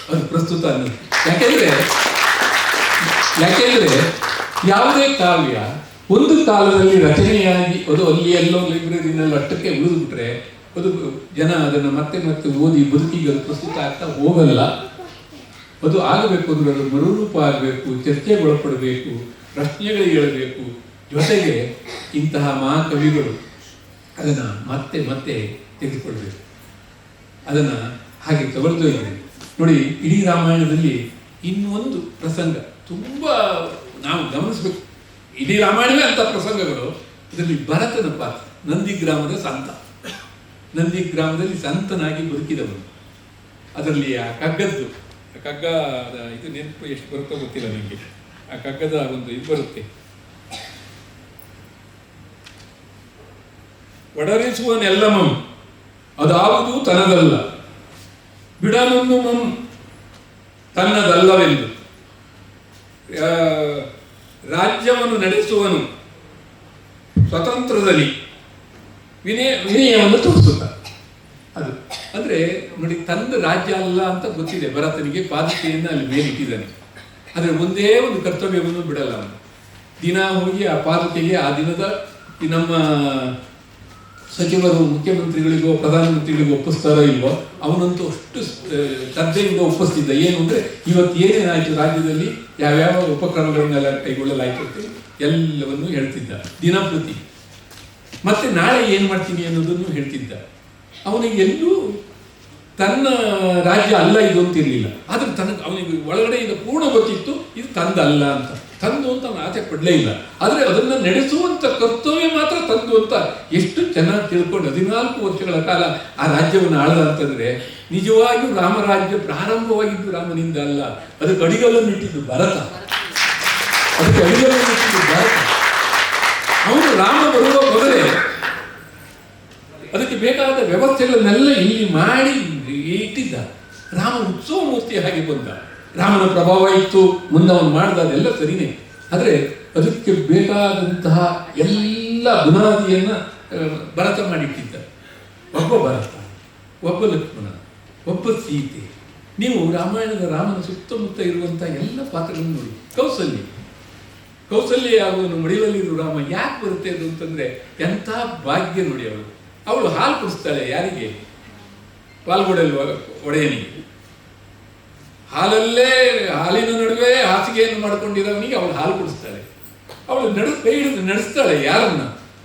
ಅದು ಪ್ರಸ್ತುತ ಅನ್ನೋದು. ಯಾಕೆಂದ್ರೆ ಯಾವುದೇ ಕಾವ್ಯ ಒಂದು ಕಾಲದಲ್ಲಿ ರಚನೆಯಾಗಿ ಅದು ಅಲ್ಲಿ ಎಲ್ಲೋ ಲೈಬ್ರರಿನಲ್ಲಿ ಅಷ್ಟಕ್ಕೆ ಉಳಿದುಬಿಟ್ರೆ ಅದು ಜನ ಅದನ್ನು ಮತ್ತೆ ಓದಿ ಬದುಕಿಗೆ ಅದು ಪ್ರಸ್ತುತ ಆಗ್ತಾ ಹೋಗಲ್ಲ. ಅದು ಆಗಬೇಕು ಅಂದ್ರೆ ಅದು ಮರುರೂಪ ಆಗಬೇಕು, ಚರ್ಚೆಗೊಳಪಡಬೇಕು, ಪ್ರಶ್ನೆಗಳಿಗೆ ಹೇಳಬೇಕು. ಜೊತೆಗೆ ಇಂತಹ ಮಹಾಕವಿಗಳು ಅದನ್ನು ಮತ್ತೆ ತೆಗೆದುಕೊಳ್ಬೇಕು, ಅದನ್ನು ಹಾಗೆ ತಗೊಳ್ತೋಗಿದೆ. ನೋಡಿ, ಇಡೀ ರಾಮಾಯಣದಲ್ಲಿ ಇನ್ನೊಂದು ಪ್ರಸಂಗ ತುಂಬ ನಾವು ಗಮನಿಸಬೇಕು. ಇಡೀ ರಾಮಾಯಣವೇ ಅಂತ ಪ್ರಸಂಗಗಳು. ಇದರಲ್ಲಿ ಭರತನ ಪಾತ್ರ, ನಂದಿಗ್ರಾಮದ ಸಂತ, ನಂದಿಗ್ರಾಮದಲ್ಲಿ ಸಂತನಾಗಿ ಬದುಕಿದವನು. ಅದರಲ್ಲಿ ಆ ಕಗ್ಗದ್ದು ಇದು ನೆನಪು ಎಷ್ಟು ಬರುತ್ತೋ ಗೊತ್ತಿಲ್ಲ ನನಗೆ. ಆ ಕಗ್ಗದ ಒಂದು ಇದು ಬರುತ್ತೆ, ಒಡರಿಸುವನೆಲ್ಲಮಂ ಅದಾವುದು ತನದಲ್ಲ, ಬಿಡನೊಂದು ಮಂ ತನ್ನದಲ್ಲವೆಂದು, ರಾಜ್ಯವನ್ನು ನಡೆಸುವನು ಸ್ವತಂತ್ರದಲ್ಲಿ ವಿನಯವನ್ನು ತೋರಿಸುತ್ತ. ಅದು ಅಂದರೆ ನೋಡಿ, ತಂದ ರಾಜ್ಯ ಅಲ್ಲ ಅಂತ ಗೊತ್ತಿದೆ ಭರತನಿಗೆ, ಪಾದಕೆಯನ್ನು ಅಲ್ಲಿ ಮೇಲಿಟ್ಟಿದ್ದಾನೆ. ಆದರೆ ಒಂದೇ ಒಂದು ಕರ್ತವ್ಯವನ್ನು ಬಿಡಲ್ಲ ಅವನು. ದಿನ ಹೋಗಿ ಆ ಪಾದಕೆಗೆ ಆ ದಿನದ ನಮ್ಮ ಸಚಿವರು ಮುಖ್ಯಮಂತ್ರಿಗಳಿಗೋ ಪ್ರಧಾನಮಂತ್ರಿಗಳಿಗೋ ಒಪ್ಪಿಸ್ತಾರೋ ಇಲ್ವೋ, ಅವನಂತೂ ಅಷ್ಟು ಶ್ರದ್ಧೆಯಿಂದ ಒಪ್ಪಿಸ್ತಿದ್ದ. ಏನು ಅಂದರೆ ಇವತ್ತು ಏನೇನಾಯಿತು ರಾಜ್ಯದಲ್ಲಿ, ಯಾವ್ಯಾವ ಉಪಕ್ರಮಗಳನ್ನೆಲ್ಲ ಕೈಗೊಳ್ಳಲಾಯಿತು ಅಂತ ಎಲ್ಲವನ್ನೂ ಹೇಳ್ತಿದ್ದ ದಿನಪ್ರತಿ. ಮತ್ತೆ ನಾಳೆ ಏನು ಮಾಡ್ತೀನಿ ಅನ್ನೋದನ್ನು ಹೇಳ್ತಿದ್ದ. ಅವನಿಗೆ ಎಲ್ಲೂ ತನ್ನ ರಾಜ್ಯ ಅಲ್ಲ ಇದು ಅಂತಿರಲಿಲ್ಲ. ಆದರೆ ಅವನಿಗೆ ಒಳಗಡೆಯಿಂದ ಪೂರ್ಣ ಗೊತ್ತಿತ್ತು ಇದು ತಂದಲ್ಲ ಅಂತ. ತಂದು ಅಂತ ಅವನು ಆಚೆ ಪಡಲೇ ಇಲ್ಲ. ಆದರೆ ಅದನ್ನು ನಡೆಸುವಂಥ ಕರ್ತವ್ಯ ಮಾತ್ರ ತಂದು ಅಂತ ಎಷ್ಟು ಚೆನ್ನಾಗಿ ತಿಳ್ಕೊಂಡು 14 ವರ್ಷಗಳ ಕಾಲ ಆ ರಾಜ್ಯವನ್ನು ಆಳ್ದ ಅಂತಂದರೆ, ನಿಜವಾಗಿಯೂ ರಾಮರಾಜ್ಯ ಪ್ರಾರಂಭವಾಗಿದ್ದು ರಾಮನಿಂದ ಅಲ್ಲ, ಅದಕ್ಕೆ ಅಡಿಗಲ್ಲನ್ನು ಇಟ್ಟಿದ್ದು ಭರತ. ಅವನು ರಾಮ ಬರುವ ಮೊದಲೇ ಅದಕ್ಕೆ ಬೇಕಾದ ವ್ಯವಸ್ಥೆಗಳನ್ನೆಲ್ಲ ಇಲ್ಲಿ ಮಾಡಿ ಇಟ್ಟಿದ್ದ. ರಾಮ ಉತ್ಸವ ಮೂರ್ತಿ ಹಾಗೆ ಬಂದ. ರಾಮನ ಪ್ರಭಾವ ಇತ್ತು, ಮುಂದೆ ಅವನು ಮಾಡ್ದ, ಅದೆಲ್ಲ ಸರಿನೇ. ಆದರೆ ಅದಕ್ಕೆ ಬೇಕಾದಂತಹ ಎಲ್ಲ ಬುನಾದಿಯನ್ನ ಭರತ ಮಾಡಿಟ್ಟಿದ್ದ. ಒಬ್ಬ ಭರತ, ಒಬ್ಬ ಲಕ್ಷ್ಮಣ, ಒಬ್ಬ ಸೀತೆ. ನೀವು ರಾಮಾಯಣದ ರಾಮನ ಸುತ್ತಮುತ್ತ ಇರುವಂತಹ ಎಲ್ಲ ಪಾತ್ರಗಳನ್ನು ನೋಡಿ. ಕೌಸಲ್ಯ ಅವನು ಮಡಿಲಲ್ಲಿರುವ ರಾಮ ಯಾಕೆ ಬರುತ್ತೆ ಅದು ಅಂತಂದ್ರೆ, ಎಂಥ ಭಾಗ್ಯ ನೋಡಿ. ಅವಳು ಹಾಲು ಕುಡಿಸ್ತಾಳೆ. ಯಾರಿಗೆ? ಪಾಲ್ಗೊಡಲ್ವ ಒಡೆಯನಿಗೆ. ಹಾಲಿನ ನಡುವೆ ಹಾಸಿಗೆಯನ್ನು ಮಾಡ್ಕೊಂಡಿರೋವನಿಗೆ ಅವಳು ಹಾಲು ಕುಡಿಸ್ತಾಳೆ. ಅವಳು ಕೈ ಹಿಡಿದು ನಡೆಸ್ತಾಳೆ. ಯಾರನ್ನ?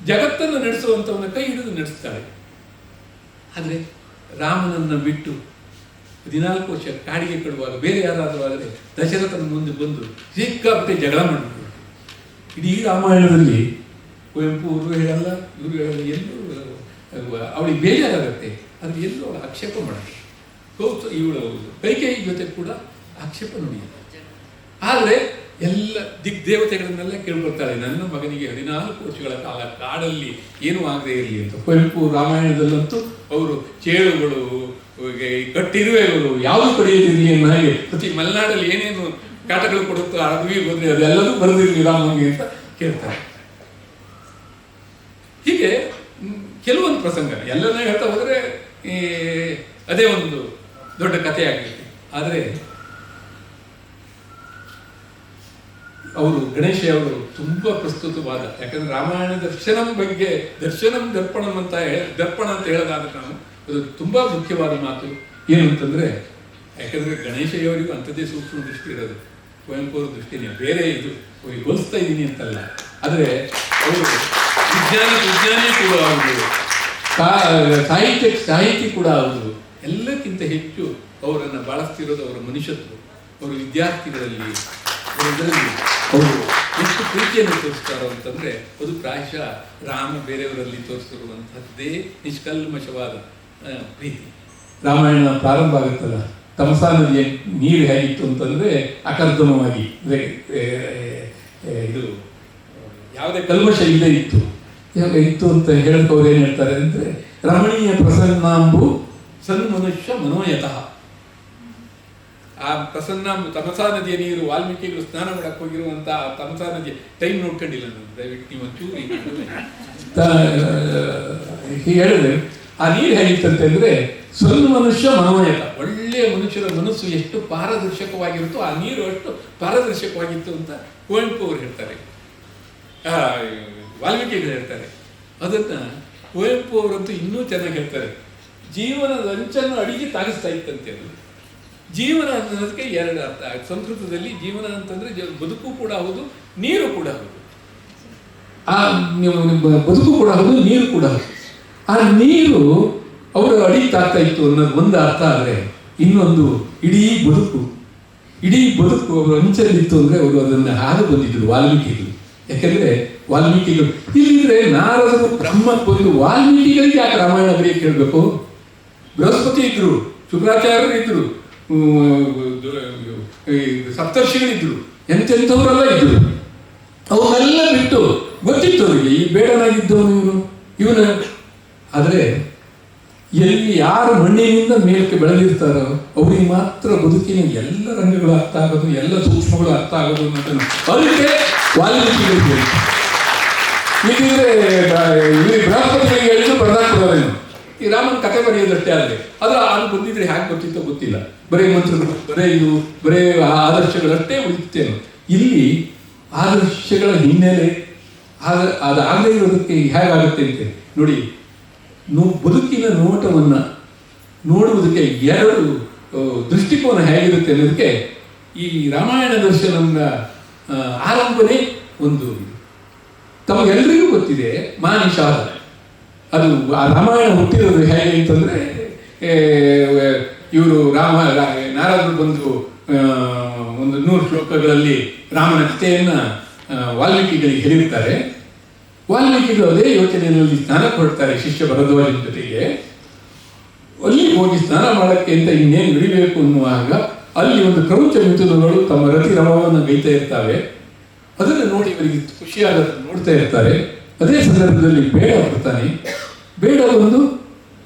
ಜಗತ್ತನ್ನು ನಡೆಸುವಂಥವನ್ನ ಕೈ ಹಿಡಿದು ನಡೆಸ್ತಾಳೆ. ಆದರೆ ರಾಮನನ್ನು ಬಿಟ್ಟು 14 ವರ್ಷ ಕಾಡಿಗೆ ಕಡುವಾಗ ಬೇರೆ ಯಾರಾದರೂ ಆದರೆ ದಶರಥನ ಮುಂದೆ ಬಂದು ಸಿಕ್ಕಾಪಟ್ಟೆ ಜಗಳ ಮಾಡಿಬಿಟ್ಟು. ಇಡೀ ರಾಮಾಯಣದಲ್ಲಿ ಕುವೆಂಪು ಅವರು ಹೇಳಲ್ಲ, ಇವರು ಹೇಳಲ್ಲ, ಎಲ್ಲೂ ಅವಳಿಗೆ ಬೇಜಾರಾಗತ್ತೆ. ಅದು ಎಲ್ಲೂ ಅವಳು ಆಕ್ಷೇಪ ಮಾಡಲ್ಲ. ಇವಳು ಕೈಕೇಯಿ ಜೊತೆ ಕೂಡ ಆಕ್ಷೇಪ ನುಡಿಯಲ್ಲ. ಆದರೆ ಎಲ್ಲ ದಿಗ್ದೇವತೆಗಳನ್ನೆಲ್ಲ ಕೇಳ್ಕೊಳ್ತಾಳೆ, ನನ್ನ ಮಗನಿಗೆ 14 ವರ್ಷಗಳ ಕಾಲ ಕಾಡಲ್ಲಿ ಏನೂ ಆಗದೆ ಇರಲಿ ಅಂತ. ಕುವೆಂಪು ರಾಮಾಯಣದಲ್ಲಂತೂ ಅವರು ಚೇಳುಗಳು, ಕಟ್ಟಿರುವೆಗಳು ಯಾವುದು ಕಡಿಯದಿರಲಿ ಅನ್ನೋ ಹಾಗೆ ಪ್ರತಿ ಮಲೆನಾಡಲ್ಲಿ ಏನೇನು ಕಾಟಗಳು ಕೊಡುತ್ತೋ ಅಡವಿಗೆ ಹೋದ್ರೆ ಅದೆಲ್ಲದೂ ಬರೆದಿರಲಿ ರಾಮನಿಗೆ ಅಂತ ಕೇಳ್ತಾರೆ. ಹೀಗೆ ಕೆಲವೊಂದು ಪ್ರಸಂಗ ಎಲ್ಲನೇ ಹೇಳ್ತಾ ಹೋದರೆ ಅದೇ ಒಂದು ದೊಡ್ಡ ಕಥೆ ಆಗಲಿಕ್ಕೆ. ಆದರೆ ಅವರು ಗಣೇಶ ಅವರು ತುಂಬ ಪ್ರಸ್ತುತವಾದ, ಯಾಕಂದ್ರೆ ರಾಮಾಯಣ ದರ್ಶನಂ ಬಗ್ಗೆ ದರ್ಶನಂ ದರ್ಪಣಂ ಅಂತ ದರ್ಪಣ ಅಂತ ಹೇಳೋದಾದ ನಾವು ಅದು ತುಂಬ ಮುಖ್ಯವಾದ ಮಾತು. ಏನು ಅಂತಂದರೆ, ಯಾಕಂದರೆ ಗಣೇಶಯ್ಯವರಿಗೂ ಅಂಥದ್ದೇ ಸೂಕ್ಷ್ಮ ದೃಷ್ಟಿ ಇರೋದು. ಕುವೆಂಪು ಅವ್ರ ದೃಷ್ಟಿನೇ ಬೇರೆ. ಇದು ಹೋಲಿಸ್ತಾ ಇದ್ದೀನಿ ಅಂತಲ್ಲ, ಆದರೆ ಅವರು ವಿಜ್ಞಾನಿ ಕೂಡ ಹೌದು, ಸಾಹಿತ್ಯ ಕೂಡ ಹೌದು. ಎಲ್ಲಕ್ಕಿಂತ ಹೆಚ್ಚು ಅವರನ್ನು ಬಳಸ್ತಿರೋದು ಅವರ ಮನುಷ್ಯತ್ವ. ಅವರು ವಿದ್ಯಾರ್ಥಿಗಳಲ್ಲಿ ಇದರಲ್ಲಿ ಅವರು ಎಷ್ಟು ಪ್ರೀತಿಯನ್ನು ತೋರಿಸ್ತಾರೋ ಅಂತಂದರೆ, ಅದು ಪ್ರಾಯಶಃ ರಾಮ ಬೇರೆಯವರಲ್ಲಿ ತೋರಿಸಿರುವಂಥದ್ದೇ ನಿಷ್ಕಲ್ಮಶವಾದ ಪ್ರೀತಿ. ರಾಮಾಯಣ ಪ್ರಾರಂಭ ಆಗುತ್ತಲ್ಲ, ತಮಸಾ ನದಿಯ ನೀರು ಹೇಗಿತ್ತು ಅಂತಂದರೆ ಅಕರ್ದಮವಾಗಿ, ಇದು ಯಾವುದೇ ಕಲ್ಮಶ ಇಲ್ಲೇ ಇತ್ತು ಅಂತ ಹೇಳಕ್ಕೆ ಅವ್ರು ಏನು ಹೇಳ್ತಾರೆ ಅಂದರೆ, ರಮಣೀಯ ಪ್ರಸನ್ನಾಂಬು ಸನ್ಮನುಷ್ಯ ಮನೋಯತಃ. ಆ ಪ್ರಸನ್ನಾಂಬು ತಮಸಾ ನದಿಯ ನೀರು, ವಾಲ್ಮೀಕಿಗಳು ಸ್ನಾನ ಮಾಡಕ್ಕೆ ಹೋಗಿರುವಂಥ ತಮಸಾ ನದಿಯ ಟೈಮ್ ನೋಡ್ಕೊಂಡಿಲ್ಲ ನಾನು, ದಯವಿಟ್ಟು ನೀವು ಒಂಚೂರು ಹೇಳಿದ್ರೆ ಆ ನೀರು ಹೇಗಿತ್ತಂತಂದ್ರೆ ಸನ್ಮನುಷ್ಯ ಮನೋಯತ. ಒಳ್ಳೆಯ ಮನುಷ್ಯರ ಮನಸ್ಸು ಎಷ್ಟು ಪಾರದರ್ಶಕವಾಗಿರುತ್ತೋ ಆ ನೀರು ಅಷ್ಟು ಪಾರದರ್ಶಕವಾಗಿತ್ತು ಅಂತ ಕುವೆಂಪು ಅವರು ಹೇಳ್ತಾರೆ, ವಾಲ್ಮೀಕಿಗಳು ಹೇಳ್ತಾರೆ. ಅದನ್ನು ಕುವೆಂಪು ಅವರಂತೂ ಇನ್ನೂ ಚೆನ್ನಾಗಿ ಹೇಳ್ತಾರೆ. ಜೀವನದ ಅಂಚನ್ನು ಅಡಿಗೆ ತಾಗಿಸ್ತಾ ಇತ್ತಂತೆ. ಅದು ಜೀವನ ಅನ್ನೋದಕ್ಕೆ 2 ಅರ್ಥ. ಸಂಸ್ಕೃತದಲ್ಲಿ ಜೀವನ ಅಂತಂದ್ರೆ ಬದುಕು ಕೂಡ ಹೌದು, ನೀರು ಕೂಡ ಹೌದು. ಆ ಬದುಕು ಕೂಡ ಹೌದು, ನೀರು ಕೂಡ ಹೌದು. ಆ ನೀರು ಅವರು ಅಡಿಗೆ ತಾಗ್ತಾ ಇತ್ತು ಅನ್ನೋದು ಒಂದು ಅರ್ಥ. ಆದರೆ ಇನ್ನೊಂದು ಇಡೀ ಬದುಕು ಅವರು ಅಂಚಲ್ಲಿತ್ತು ಅಂದರೆ ಅವರು ಅದನ್ನು ಹಾದು ಬಂದಿದ್ರು ವಾಲ್ಮೀಕಿಗಳು. ಯಾಕೆಂದರೆ ವಾಲ್ಮೀಕಿಗಳು ಇಲ್ಲಿದ್ರೆ ನಾರದರು ಬ್ರಹ್ಮಕ್ಕೆ ಬಂದು ವಾಲ್ಮೀಕಿಗಳಿಗೆ ಯಾಕೆ ರಾಮಾಯಣ ಬರೆಯಕ್ಕೆ ಕೇಳಬೇಕು? ಬೃಹಸ್ಪತಿ ಇದ್ರು, ಶುಕ್ರಾಚಾರ್ಯರು ಇದ್ರು, ಸಪ್ತರ್ಷಿಗಳಿದ್ರು, ಎಂತೆಂಥವರೆಲ್ಲ ಇದ್ರು. ಅವನ್ನೆಲ್ಲ ಬಿಟ್ಟು ಗೊತ್ತಿತ್ತು ಅವರಿಗೆ ಈ ಬೇಡನಾಗಿದ್ದವನು ಇವನು. ಆದರೆ ಎಲ್ಲಿ ಯಾರು ಮಣ್ಣಿನಿಂದ ಮೇಲಕ್ಕೆ ಬೆಳೆದಿರ್ತಾರೋ ಅವ್ರಿಗೆ ಮಾತ್ರ ಬದುಕಿನ ಎಲ್ಲ ರಂಗಗಳು ಅರ್ಥ ಆಗೋದು, ಎಲ್ಲ ಸೂಕ್ಷ್ಮಗಳು ಅರ್ಥ ಆಗೋದು ಅನ್ನೋದನ್ನು ಅದಕ್ಕೆ ವಾಲ್ಮೀಕಿಗಳಿಗೆ. ಈಗಿದ್ರೆ ಬೃಹಸ್ಪತಿಗಳಿಗೆ ಹೇಳಿದ್ರು ಪ್ರಧಾನ ಕೊಡೋದೇನು, ಈ ರಾಮನ ಕಥೆ ಬರೆಯೋದಷ್ಟೇ ಆದರೆ ಅದು ಬಂದಿದ್ರೆ ಹೇಗೆ ಗೊತ್ತಿತ್ತೋ ಗೊತ್ತಿಲ್ಲ. ಬರೇ ಮಂತ್ರಗಳು, ಬರೇ ಆದರ್ಶಗಳಷ್ಟೇ ಉಳಿತೇನು. ಇಲ್ಲಿ ಆದರ್ಶಗಳ ಹಿನ್ನೆಲೆ ಅದಾಗದೇ ಇರೋದಕ್ಕೆ ಹೇಗಾಗುತ್ತೆ ಅಂತ ನೋಡಿ. ಬದುಕಿನ ನೋಟವನ್ನು ನೋಡುವುದಕ್ಕೆ ಎರಡು ದೃಷ್ಟಿಕೋನ ಹೇಗಿರುತ್ತೆ ಅನ್ನೋದಕ್ಕೆ ಈ ರಾಮಾಯಣ ದರ್ಶನದ ಆರಂಭನೆ ಒಂದು ತಮಗೆಲ್ಲರಿಗೂ ಗೊತ್ತಿದೆ, ಮಾನಿಷಾದ. ಅದು ಆ ರಾಮಾಯಣ ಹುಟ್ಟಿರೋದು ಹೇಗೆ ಅಂತಂದರೆ, ಇವರು ನಾರದರು ಬಂದು ಒಂದು 100 ಶ್ಲೋಕಗಳಲ್ಲಿ ರಾಮನ ಕಥೆಯನ್ನು ವಾಲ್ಮೀಕಿಗಳಿಗೆ ಹೇಳಿರ್ತಾರೆ. ವಾಲ್ಮೀಕಿಗಳು ಅದೇ ಯೋಚನೆಯಲ್ಲಿ ಸ್ನಾನ ಕೊಡ್ತಾರೆ ಶಿಷ್ಯ ಭರದ್ವಾಜನ ಜೊತೆಗೆ. ಅಲ್ಲಿ ಹೋಗಿ ಸ್ನಾನ ಮಾಡೋಕ್ಕೆ ಅಂತ ಇನ್ನೇನು ಹಿಡಿಬೇಕು ಅನ್ನುವಾಗ ಅಲ್ಲಿ ಒಂದು ಕ್ರೌಂಚ ಮಿಥುನಗಳು ತಮ್ಮ ರತಿ ರಮವನ್ನು ಗೈತಾ ಇರ್ತವೆ. ಅದನ್ನು ನೋಡಿ ಇವರಿಗೆ ಖುಷಿಯಾದ ನೋಡ್ತಾ ಇರ್ತಾರೆ. ಅದೇ ಸಂದರ್ಭದಲ್ಲಿ ಬೇಡ ಬರ್ತಾನೆ. ಬೇಡ ಒಂದು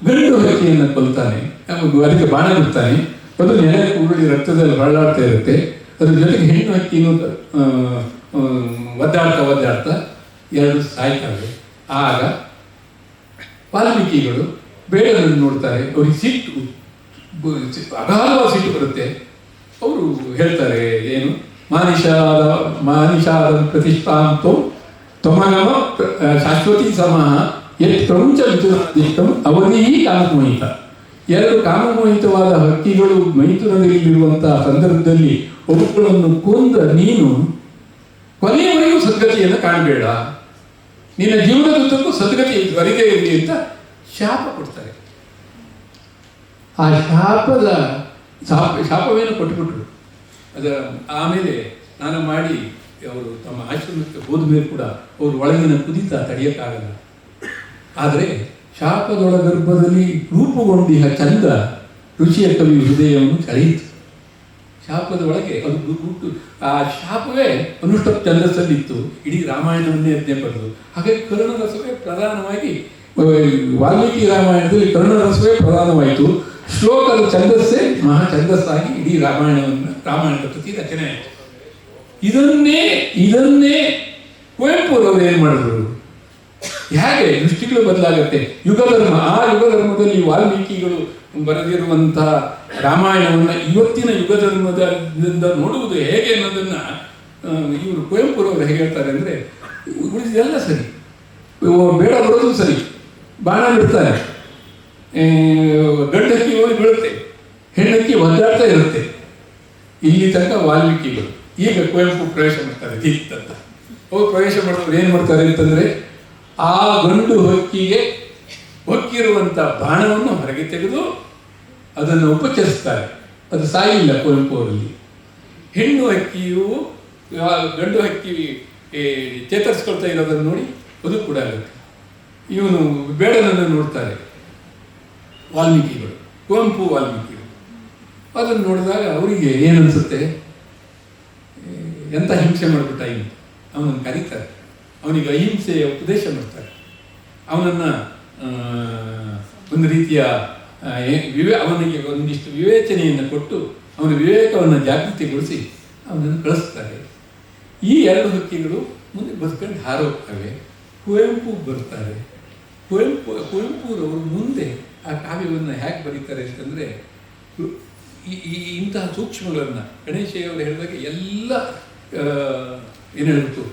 ಗಂಡು ಹಕ್ಕಿಯನ್ನು ಕೊಲ್ತಾನೆ, ಅದಕ್ಕೆ ಬಾಣ ಬಿಡ್ತಾನೆ. ಅದು ನೆಲೆ ಉರುಳಿ ರಕ್ತದಲ್ಲಿ ಹೊರಳಾಡ್ತಾ ಇರುತ್ತೆ. ಅದ್ರ ಜೊತೆಗೆ ಹೆಣ್ಣು ಹಕ್ಕಿನೂ ಒದ್ದಾಡ್ತಾ ಎರಡು ಸಾಯ್ತವೆ. ಆಗ ವಾಲ್ಮೀಕಿಗಳು ಬೇಡನನ್ನು ನೋಡ್ತಾರೆ. ಅವ್ರಿಗೆ ಸಿಟ್ಟು, ಅಗಾಧವಾದ ಸಿಟ್ಟು ಬರುತ್ತೆ. ಅವರು ಹೇಳ್ತಾರೆ, ಏನು ಮಾನಿಷಾದ ಪ್ರತಿಷ್ಠಾಂತೋ ತ್ವಮಗಮ ಶಾಶ್ವತಿ ಸಮಾಹ ಯತ್ ಪ್ರಪಂಚ ಮಿಥುನದಿಷ್ಟಂ ಅವಧಿ ಕಾಮಮೋಹಿತ. ಎರಡು ಕಾಮಮೋಹಿತವಾದ ಹಕ್ಕಿಗಳು ಮೈಥುನದಲ್ಲಿರುವಂತಹ ಸಂದರ್ಭದಲ್ಲಿ ಒಬ್ಬಗಳನ್ನು ಕೊಂದ ನೀನು ಕೊನೆಯವರೆಗೂ ಸದ್ಗತಿಯನ್ನು ಕಾಣಬೇಡ, ನಿನ್ನ ಜೀವನದುದ್ದಕ್ಕೂ ಸದ್ಗತಿ ವರೆಗೆ ಇರಲಿ ಅಂತ ಶಾಪ ಕೊಡ್ತಾರೆ. ಆ ಶಾಪವೇನು ಕೊಟ್ಟುಬಿಟ್ರು. ಅದರ ಆಮೇಲೆ ಸ್ನಾನ ಮಾಡಿ ಅವರು ತಮ್ಮ ಆಶ್ರಮಕ್ಕೆ ಹೋದ ಮೇಲೆ ಕೂಡ ಅವರು ಒಳಗಿನ ಕುದಿತ ತಡೆಯೋಕ್ಕಾಗಲ್ಲ. ಆದರೆ ಶಾಪದೊಳ ಗರ್ಭದಲ್ಲಿ ರೂಪುಗೊಂಡಿಹ ಚಂದ ರುಚಿಯ ಕವಿ ಹೃದಯವನ್ನು ಸೆಳೆಯಿತು. ಶಾಪದ ಒಳಗೆ ಅದು ಹುಟ್ಟು, ಆ ಶಾಪವೇ ಅನುಷ್ಠ ಛಂದಸ್ಸಲ್ಲಿತ್ತು. ಇಡೀ ರಾಮಾಯಣವನ್ನೇ ಅಧ್ಯಯನ ಬರೆದು. ಹಾಗಾಗಿ ಕರುಣರಸವೇ ಪ್ರಧಾನವಾಗಿ ವಾಲ್ಮೀಕಿ ರಾಮಾಯಣದಲ್ಲಿ ಕರುಣರಸವೇ ಪ್ರಧಾನವಾಯಿತು. ಶ್ಲೋಕದ ಛಂದಸ್ಸೇ ಮಹಾ ಛಂದಸ್ಸಾಗಿ ಇಡೀ ರಾಮಾಯಣದ ಪ್ರತಿ ರಚನೆ ಆಯಿತು. ಇದನ್ನೇ ಕುವೆಂಪುರವರು ಏನು ಮಾಡಿದ್ರು? ಹೇಗೆ ದೃಷ್ಟಿಗಳು ಬದಲಾಗತ್ತೆ. ಯುಗಧರ್ಮ, ಆ ಯುಗಧರ್ಮದಲ್ಲಿ ವಾಲ್ಮೀಕಿಗಳು ಬರೆದಿರುವಂತಹ ರಾಮಾಯಣವನ್ನು ಇವತ್ತಿನ ಯುಗಧರ್ಮದಿಂದ ನೋಡುವುದು ಹೇಗೆ ಅನ್ನೋದನ್ನು ಇವರು ಕುವೆಂಪುರವರು ಹೇಗೆ ಹೇಳ್ತಾರೆ ಅಂದರೆ, ಉಳಿದೆಲ್ಲ ಸರಿ, ಬೇಡ ಬರೋದು ಸರಿ, ಬಾಣ ಬಿಡ್ತಾರೆ, ಗಂಡಕ್ಕಿ ಹೋಗಿ ಬೀಳುತ್ತೆ, ಹೆಣ್ಣಕ್ಕಿ ಒದ್ದಾಡ್ತಾ ಇರುತ್ತೆ. ಇಲ್ಲಿ ತನಕ ವಾಲ್ಮೀಕಿಗಳು. ಈಗ ಕುವೆಂಪು ಪ್ರವೇಶ ಮಾಡ್ತಾರೆ ದೀಪ್ತ ಅಂತ. ಅವ್ರು ಪ್ರವೇಶ ಮಾಡಿದವ್ರು ಏನು ಮಾಡ್ತಾರೆ ಅಂತಂದರೆ, ಆ ಗಂಡು ಹಕ್ಕಿಗೆ ಹೊಕ್ಕಿರುವಂಥ ಬಾಣವನ್ನು ಹೊರಗೆ ತೆಗೆದು ಅದನ್ನು ಉಪಚರಿಸ್ತಾರೆ. ಅದು ಸಾಯಿಲ್ಲ ಕುವೆಂಪು ಅವರಲ್ಲಿ. ಹೆಣ್ಣು ಹಕ್ಕಿಯು ಗಂಡು ಹಕ್ಕಿ ಚೇತರಿಸ್ಕೊಳ್ತಾ ಇರೋದನ್ನು ನೋಡಿ ಅದು ಕೂಡ ಆಗುತ್ತೆ. ಇವನು ಬೇಡನನ್ನು ನೋಡ್ತಾರೆ ವಾಲ್ಮೀಕಿಗಳು, ಕುವೆಂಪು ವಾಲ್ಮೀಕಿಗಳು. ಅದನ್ನು ನೋಡಿದಾಗ ಅವರಿಗೆ ಏನನ್ಸುತ್ತೆ, ಎಂಥ ಹಿಂಸೆ ಮಾಡಿಬಿಟ್ಟ ಇನ್ನು. ಅವನನ್ನು ಕರೀತಾರೆ, ಅವನಿಗೆ ಅಹಿಂಸೆಯ ಉಪದೇಶ ಮಾಡ್ತಾರೆ. ಅವನನ್ನು ಒಂದು ರೀತಿಯ ಅವನಿಗೆ ಒಂದಿಷ್ಟು ವಿವೇಚನೆಯನ್ನು ಕೊಟ್ಟು ಅವನ ವಿವೇಕವನ್ನು ಜಾಗೃತಿಗೊಳಿಸಿ ಅವನನ್ನು ಕಳಿಸ್ತಾರೆ. ಈ ಎರಡು ಹಕ್ಕಿಗಳು ಮುಂದೆ ಬದುಕೊಂಡು ಹಾರೋಗ್ತವೆ. ಕುವೆಂಪು ಬರ್ತಾರೆ. ಕುವೆಂಪುರವರು ಮುಂದೆ ಆ ಕಾವ್ಯವನ್ನು ಹೇಗೆ ಬರೀತಾರೆ ಅಂತಂದರೆ, ಇಂತಹ ಸೂಕ್ಷ್ಮಗಳನ್ನು ಗಣೇಶಯ್ಯವರು ಹೇಳಿದಾಗ ಎಲ್ಲ ಏನು ಹೇಳ್ಬಿಟ್ಟು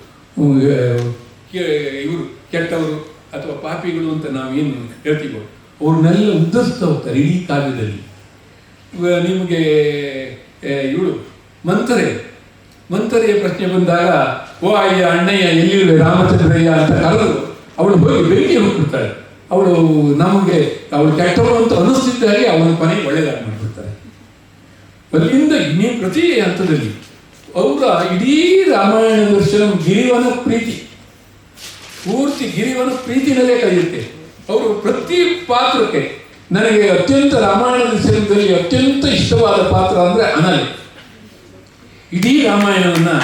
ಇವರು ಕೆಟ್ಟವರು ಅಥವಾ ಪಾಪಿಗಳು ಅಂತ ನಾವೇನು ಹೇಳ್ತೀವೋ ಅವ್ರನ್ನೆಲ್ಲ ಉದ್ಧರಿಸ್ತಾ ಹೋಗ್ತಾರೆ ಇಡೀ ಕಾವ್ಯದಲ್ಲಿ. ನಿಮಗೆ ಇವಳು ಮಂಥರೆಯ ಪ್ರಶ್ನೆ ಬಂದಾಗ, ಓ ಅಯ್ಯ ಅಣ್ಣಯ್ಯ ಎಲ್ಲಿರುವೆ ರಾಮಚಂದ್ರಯ್ಯ ಅಂತ ಕರೆದು ಅವಳು ಹೋಗಿ ಬೆಂಕಿ ಹೋಗ್ಬಿಡ್ತಾಳೆ. ಅವಳು ಕೆಟ್ಟವಳು ಅಂತ ಅನ್ನಿಸ್ತಿದ್ದಾಗೆ ಅವನ ಕೊನೆಗೆ ಒಳ್ಳೆಯದಾಗಿ ಮಾಡಿಬಿಡ್ತಾರೆ. ಅಲ್ಲಿಂದ ಇನ್ನೇ ಪ್ರತಿ ಹಂತದಲ್ಲಿ ಅವರ ಇಡೀ ರಾಮಾಯಣ ದರ್ಶನ ಗಿರಿವನ ಪ್ರೀತಿ, ಪೂರ್ತಿ ಗಿರಿವನ ಪ್ರೀತಿನಲ್ಲೇ ಕಳೆಯುತ್ತೆ. ಅವರು ಪ್ರತಿ ಪಾತ್ರಕ್ಕೆ, ನನಗೆ ಅತ್ಯಂತ ರಾಮಾಯಣ ದರ್ಶನದಲ್ಲಿ ಅತ್ಯಂತ ಇಷ್ಟವಾದ ಪಾತ್ರ ಅಂದರೆ ಅನಲೆ. ಇಡೀ ರಾಮಾಯಣವನ್ನು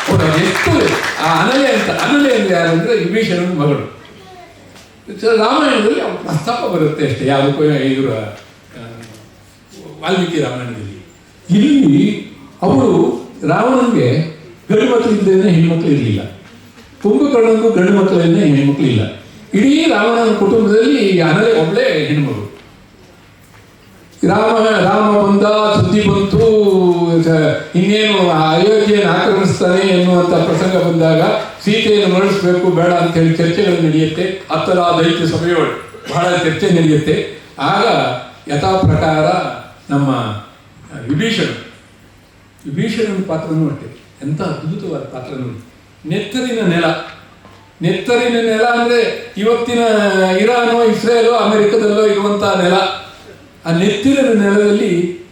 ಅವರು ಎಷ್ಟು ಆ ಅನಲೆ ಅಂದರೆ ಯಾರು ಅಂದರೆ ವಿಭೀಷಣನ ಮಗಳು. ರಾಮಾಯಣದಲ್ಲಿ ಅವ್ರ ಪ್ರಸ್ತಾಪ ಬರುತ್ತೆ ಅಷ್ಟೇ, ಯಾವುದಕ್ಕೂ ಇವರ ವಾಲ್ಮೀಕಿ ರಾಮಾಯಣದಲ್ಲಿ. ಇಲ್ಲಿ ಅವರು ರಾವಣನಿಗೆ ಗಂಡು ಮಕ್ಕಳು ಇಲ್ಲದೇ ಹೆಣ್ಮಕ್ಳು ಇರಲಿಲ್ಲ, ಕುಂಭಕರ್ಣನಿಗೂ ಗಂಡು ಮಕ್ಕಳನ್ನೇ ಹೆಣ್ಮಕ್ಳು ಇಲ್ಲ. ಇಡೀ ರಾವಣನ ಕುಟುಂಬದಲ್ಲಿ ಈ ಅನಲೆ ಒಬ್ಬಳೇ ಹೆಣ್ಮಗಳು. ರಾಮ ಬಂದ, ಸುದ್ದಿ ಬಂತು, ಇನ್ನೇನು ಅಯೋಧ್ಯೆಯನ್ನು ಆಕ್ರಮಿಸ್ತಾನೆ ಎನ್ನುವಂಥ ಪ್ರಸಂಗ ಬಂದಾಗ ಸೀತೆಯನ್ನು ಮರಳಿಸಬೇಕು ಬೇಡ ಅಂತ ಹೇಳಿ ಚರ್ಚೆಗಳು ನಡೆಯುತ್ತೆ. ಹತ್ತರ ದೈತ್ಯ ಸಭೆಯೊಳಗೆ ಬಹಳ ಚರ್ಚೆ ನಡೆಯುತ್ತೆ. ಆಗ ಯಥಾ ಪ್ರಕಾರ ನಮ್ಮ ವಿಭೀಷಣನ ಪಾತ್ರನೂ ಅಷ್ಟೇ ಎಂಥ ಅದ್ಭುತವಾದ ಪಾತ್ರ ನೋಡಿ. ನೆತ್ತರಿನ ನೆಲ ಅಂದರೆ ಇವತ್ತಿನ ಇರಾನೋ ಇಸ್ರೇಲೋ ಅಮೆರಿಕದಲ್ಲೋ ಇರುವಂತಹ ನೆಲ. ಆ ನೆತ್ತಿನ ನೆಲದಲ್ಲಿ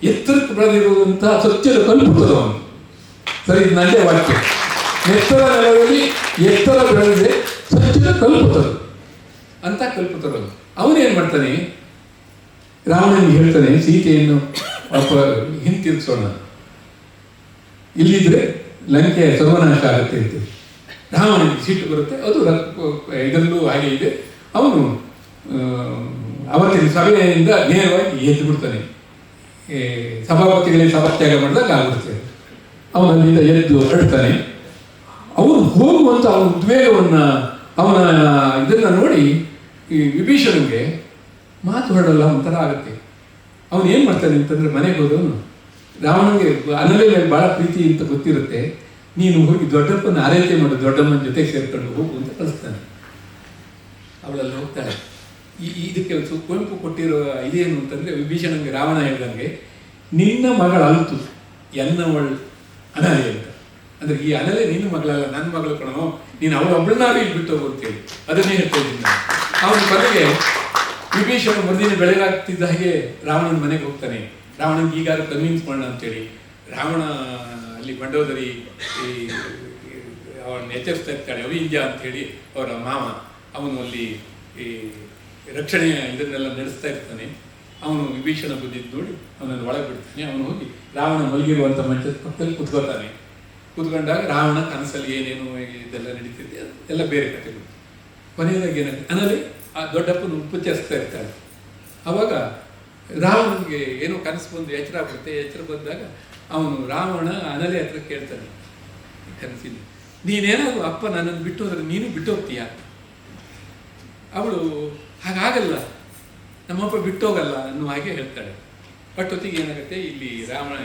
ಎತ್ತರಕ್ಕೆ ಬೆಳೆದಿರುವಂತಹ ಸತ್ಯದ ಕಲ್ಪುತ್ತದವನು. ಸರಿ, ಇದು ನಂದೇ ವಾಕ್ಯ. ನೆತ್ತರ ನೆಲದಲ್ಲಿ ಎತ್ತರ ಬೆಳೆದಿದೆ ಸತ್ಯದ ಕಲ್ಪುತ್ತರು ಅಂತ ಕಲ್ಪುತ್ತರು. ಅವನೇನು ಮಾಡ್ತಾನೆ, ರಾವಣನಿಗೆ ಹೇಳ್ತಾನೆ ಸೀತೆಯನ್ನು ಹಿಂತಿರುಗಿಸೋಣ, ಇಲ್ಲಿದ್ರೆ ಲಂಕೆ ಸರ್ವನಾಶ ಆಗುತ್ತೆ ಅಂತ. ರಾವಣನಿಗೆ ಸಿಟ್ಟು ಬರುತ್ತೆ. ಅದು ಇದರಲ್ಲೂ ಹಾಗೆ ಇದೆ. ಅವನು ಅವತ್ತಿನ ಸಭೆಯಿಂದ ನೇರವಾಗಿ ಎದ್ದು ಬಿಡ್ತಾನೆ. ಸಭಾಪತಿಗಳಿಗೆ ಸಭಾತ್ಯಾಗ ಮಾಡಿದಾಗ ಆಗ್ಬಿಡ್ತೇವೆ. ಅವನಲ್ಲಿಂದ ಎದ್ದು ಹೊರಡ್ತಾನೆ. ಅವನು ಹೋಗುವಂಥ ಅವನ ಉದ್ವೇಗವನ್ನು ಅವನ ಇದನ್ನು ನೋಡಿ ಈ ವಿಭೀಷಣನಿಗೆ ಮಾತು ಹೊರಡಲ್ಲ ಒಂಥರ ಆಗುತ್ತೆ. ಅವನು ಏನು ಮಾಡ್ತಾನೆ ಅಂತಂದರೆ, ಮನೆಗೆ ಹೋದವನು ರಾವಣನಿಗೆ ಅನಲೆ ಮೇಲೆ ಭಾಳ ಪ್ರೀತಿ ಅಂತ ಗೊತ್ತಿರುತ್ತೆ. ನೀನು ಹೋಗಿ ದೊಡ್ಡಪ್ಪನ ಆರೈಕೆ ಮಾಡು, ದೊಡ್ಡಮ್ಮನ ಜೊತೆಗೆ ಸೇರ್ಕೊಂಡು ಹೋಗು ಅಂತ ಕಳಿಸ್ತಾನೆ. ಅವಳಲ್ಲಿ ಹೋಗ್ತಾಳೆ. ಇದಕ್ಕೆ ಕುವೆಂಪು ಕೊಟ್ಟಿರೋ ಇದೇನು ಅಂತಂದರೆ, ವಿಭೀಷಣನಿಗೆ ರಾವಣ ಹೇಳ್ದಂಗೆ ನಿನ್ನ ಮಗಳ ಅಲ್ತು ಎನ್ನವಳು ಅನಲೆ ಅಂತ. ಅಂದರೆ ಈ ಅನಲೆ ನಿನ್ನ ಮಗಳಲ್ಲ, ನನ್ನ ಮಗಳು ಕಣೋ, ನೀನು ಅವಳು ಒಬ್ಬಳನ್ನಾರು ಇಲ್ಲಿ ಬಿಟ್ಟು ಹೋಗು ಅಂತೇಳಿ ಅದನ್ನೇ ಹೇಳ್ತಾ ಇದ್ದೀನಿ ನಾನು. ಅವನ ಕೊನೆಗೆ ವಿಭೀಷಣ ಮುಂದಿನ ಬೆಳಗಾಗ್ತಿದ್ದ ಹಾಗೆ ರಾವಣನ ಮನೆಗೆ ಹೋಗ್ತಾನೆ. ರಾವಣನಿಗೆ ಈಗಾದ್ರೂ ಕನ್ವಿನ್ಸ್ ಮಾಡೋಣ ಅಂತೇಳಿ ರಾವಣ ಅಲ್ಲಿ ಮಂಡೋದರಿ ಅವನ್ನ ಎಚ್ಚರಿಸ್ತಾ ಇರ್ತಾಳೆ. ಅವಿಂದ್ಯ ಅಂಥೇಳಿ ಅವರ ಮಾವ, ಅವನು ಅಲ್ಲಿ ಈ ರಕ್ಷಣೆಯ ಇದನ್ನೆಲ್ಲ ನಡೆಸ್ತಾ ಇರ್ತಾನೆ. ಅವನು ವಿಭೀಷಣ ಬಂದಿದ್ದು ನೋಡಿ ಅವನನ್ನು ಒಳಗೆ ಬಿಡ್ತಾನೆ. ಅವನು ಹೋಗಿ ರಾವಣ ಮಲಗಿರುವಂಥ ಮಂಚದ ಪಕ್ಕದಲ್ಲಿ ಕುತ್ಕೋತಾನೆ. ಕೂತ್ಕೊಂಡಾಗ ರಾವಣ ಕನಸಲ್ಲಿ ಏನೇನು ಇದೆಲ್ಲ ನಡೀತಿದೆ ಎಲ್ಲ ಬೇರೆ ಕಥೆಗಳು. ಕೊನೆಯದಾಗಿ ಏನಾಗುತ್ತೆ, ಅನಲೆ ಆ ದೊಡ್ಡಪ್ಪನ ಉಪಚರಿಸ್ತಾ ಇರ್ತಾಳೆ. ಆವಾಗ ರಾವಣನಿಗೆ ಏನೋ ಕನಸು ಬಂದು ಎಚ್ಚರ ಬರುತ್ತೆ. ಎಚ್ಚರ ಬಂದಾಗ ಅವನು ರಾವಣ ಅನಲೆ ಹತ್ರ ಕೇಳ್ತಾನೆ ಕನಸಿನ, ನೀನೇನಾದ್ರು ಅಪ್ಪ ನನ್ನನ್ನು ಬಿಟ್ಟು ಹೋದ್ರೆ ನೀನು ಬಿಟ್ಟು ಹೋಗ್ತೀಯ? ಅವಳು ಹಾಗಾಗಲ್ಲ, ನಮ್ಮಪ್ಪ ಬಿಟ್ಟೋಗಲ್ಲ ಅನ್ನುವ ಹಾಗೆ ಹೇಳ್ತಾಳೆ. ಬಟ್ಟೊತ್ತಿಗೆ ಏನಾಗುತ್ತೆ, ಇಲ್ಲಿ ರಾವಣ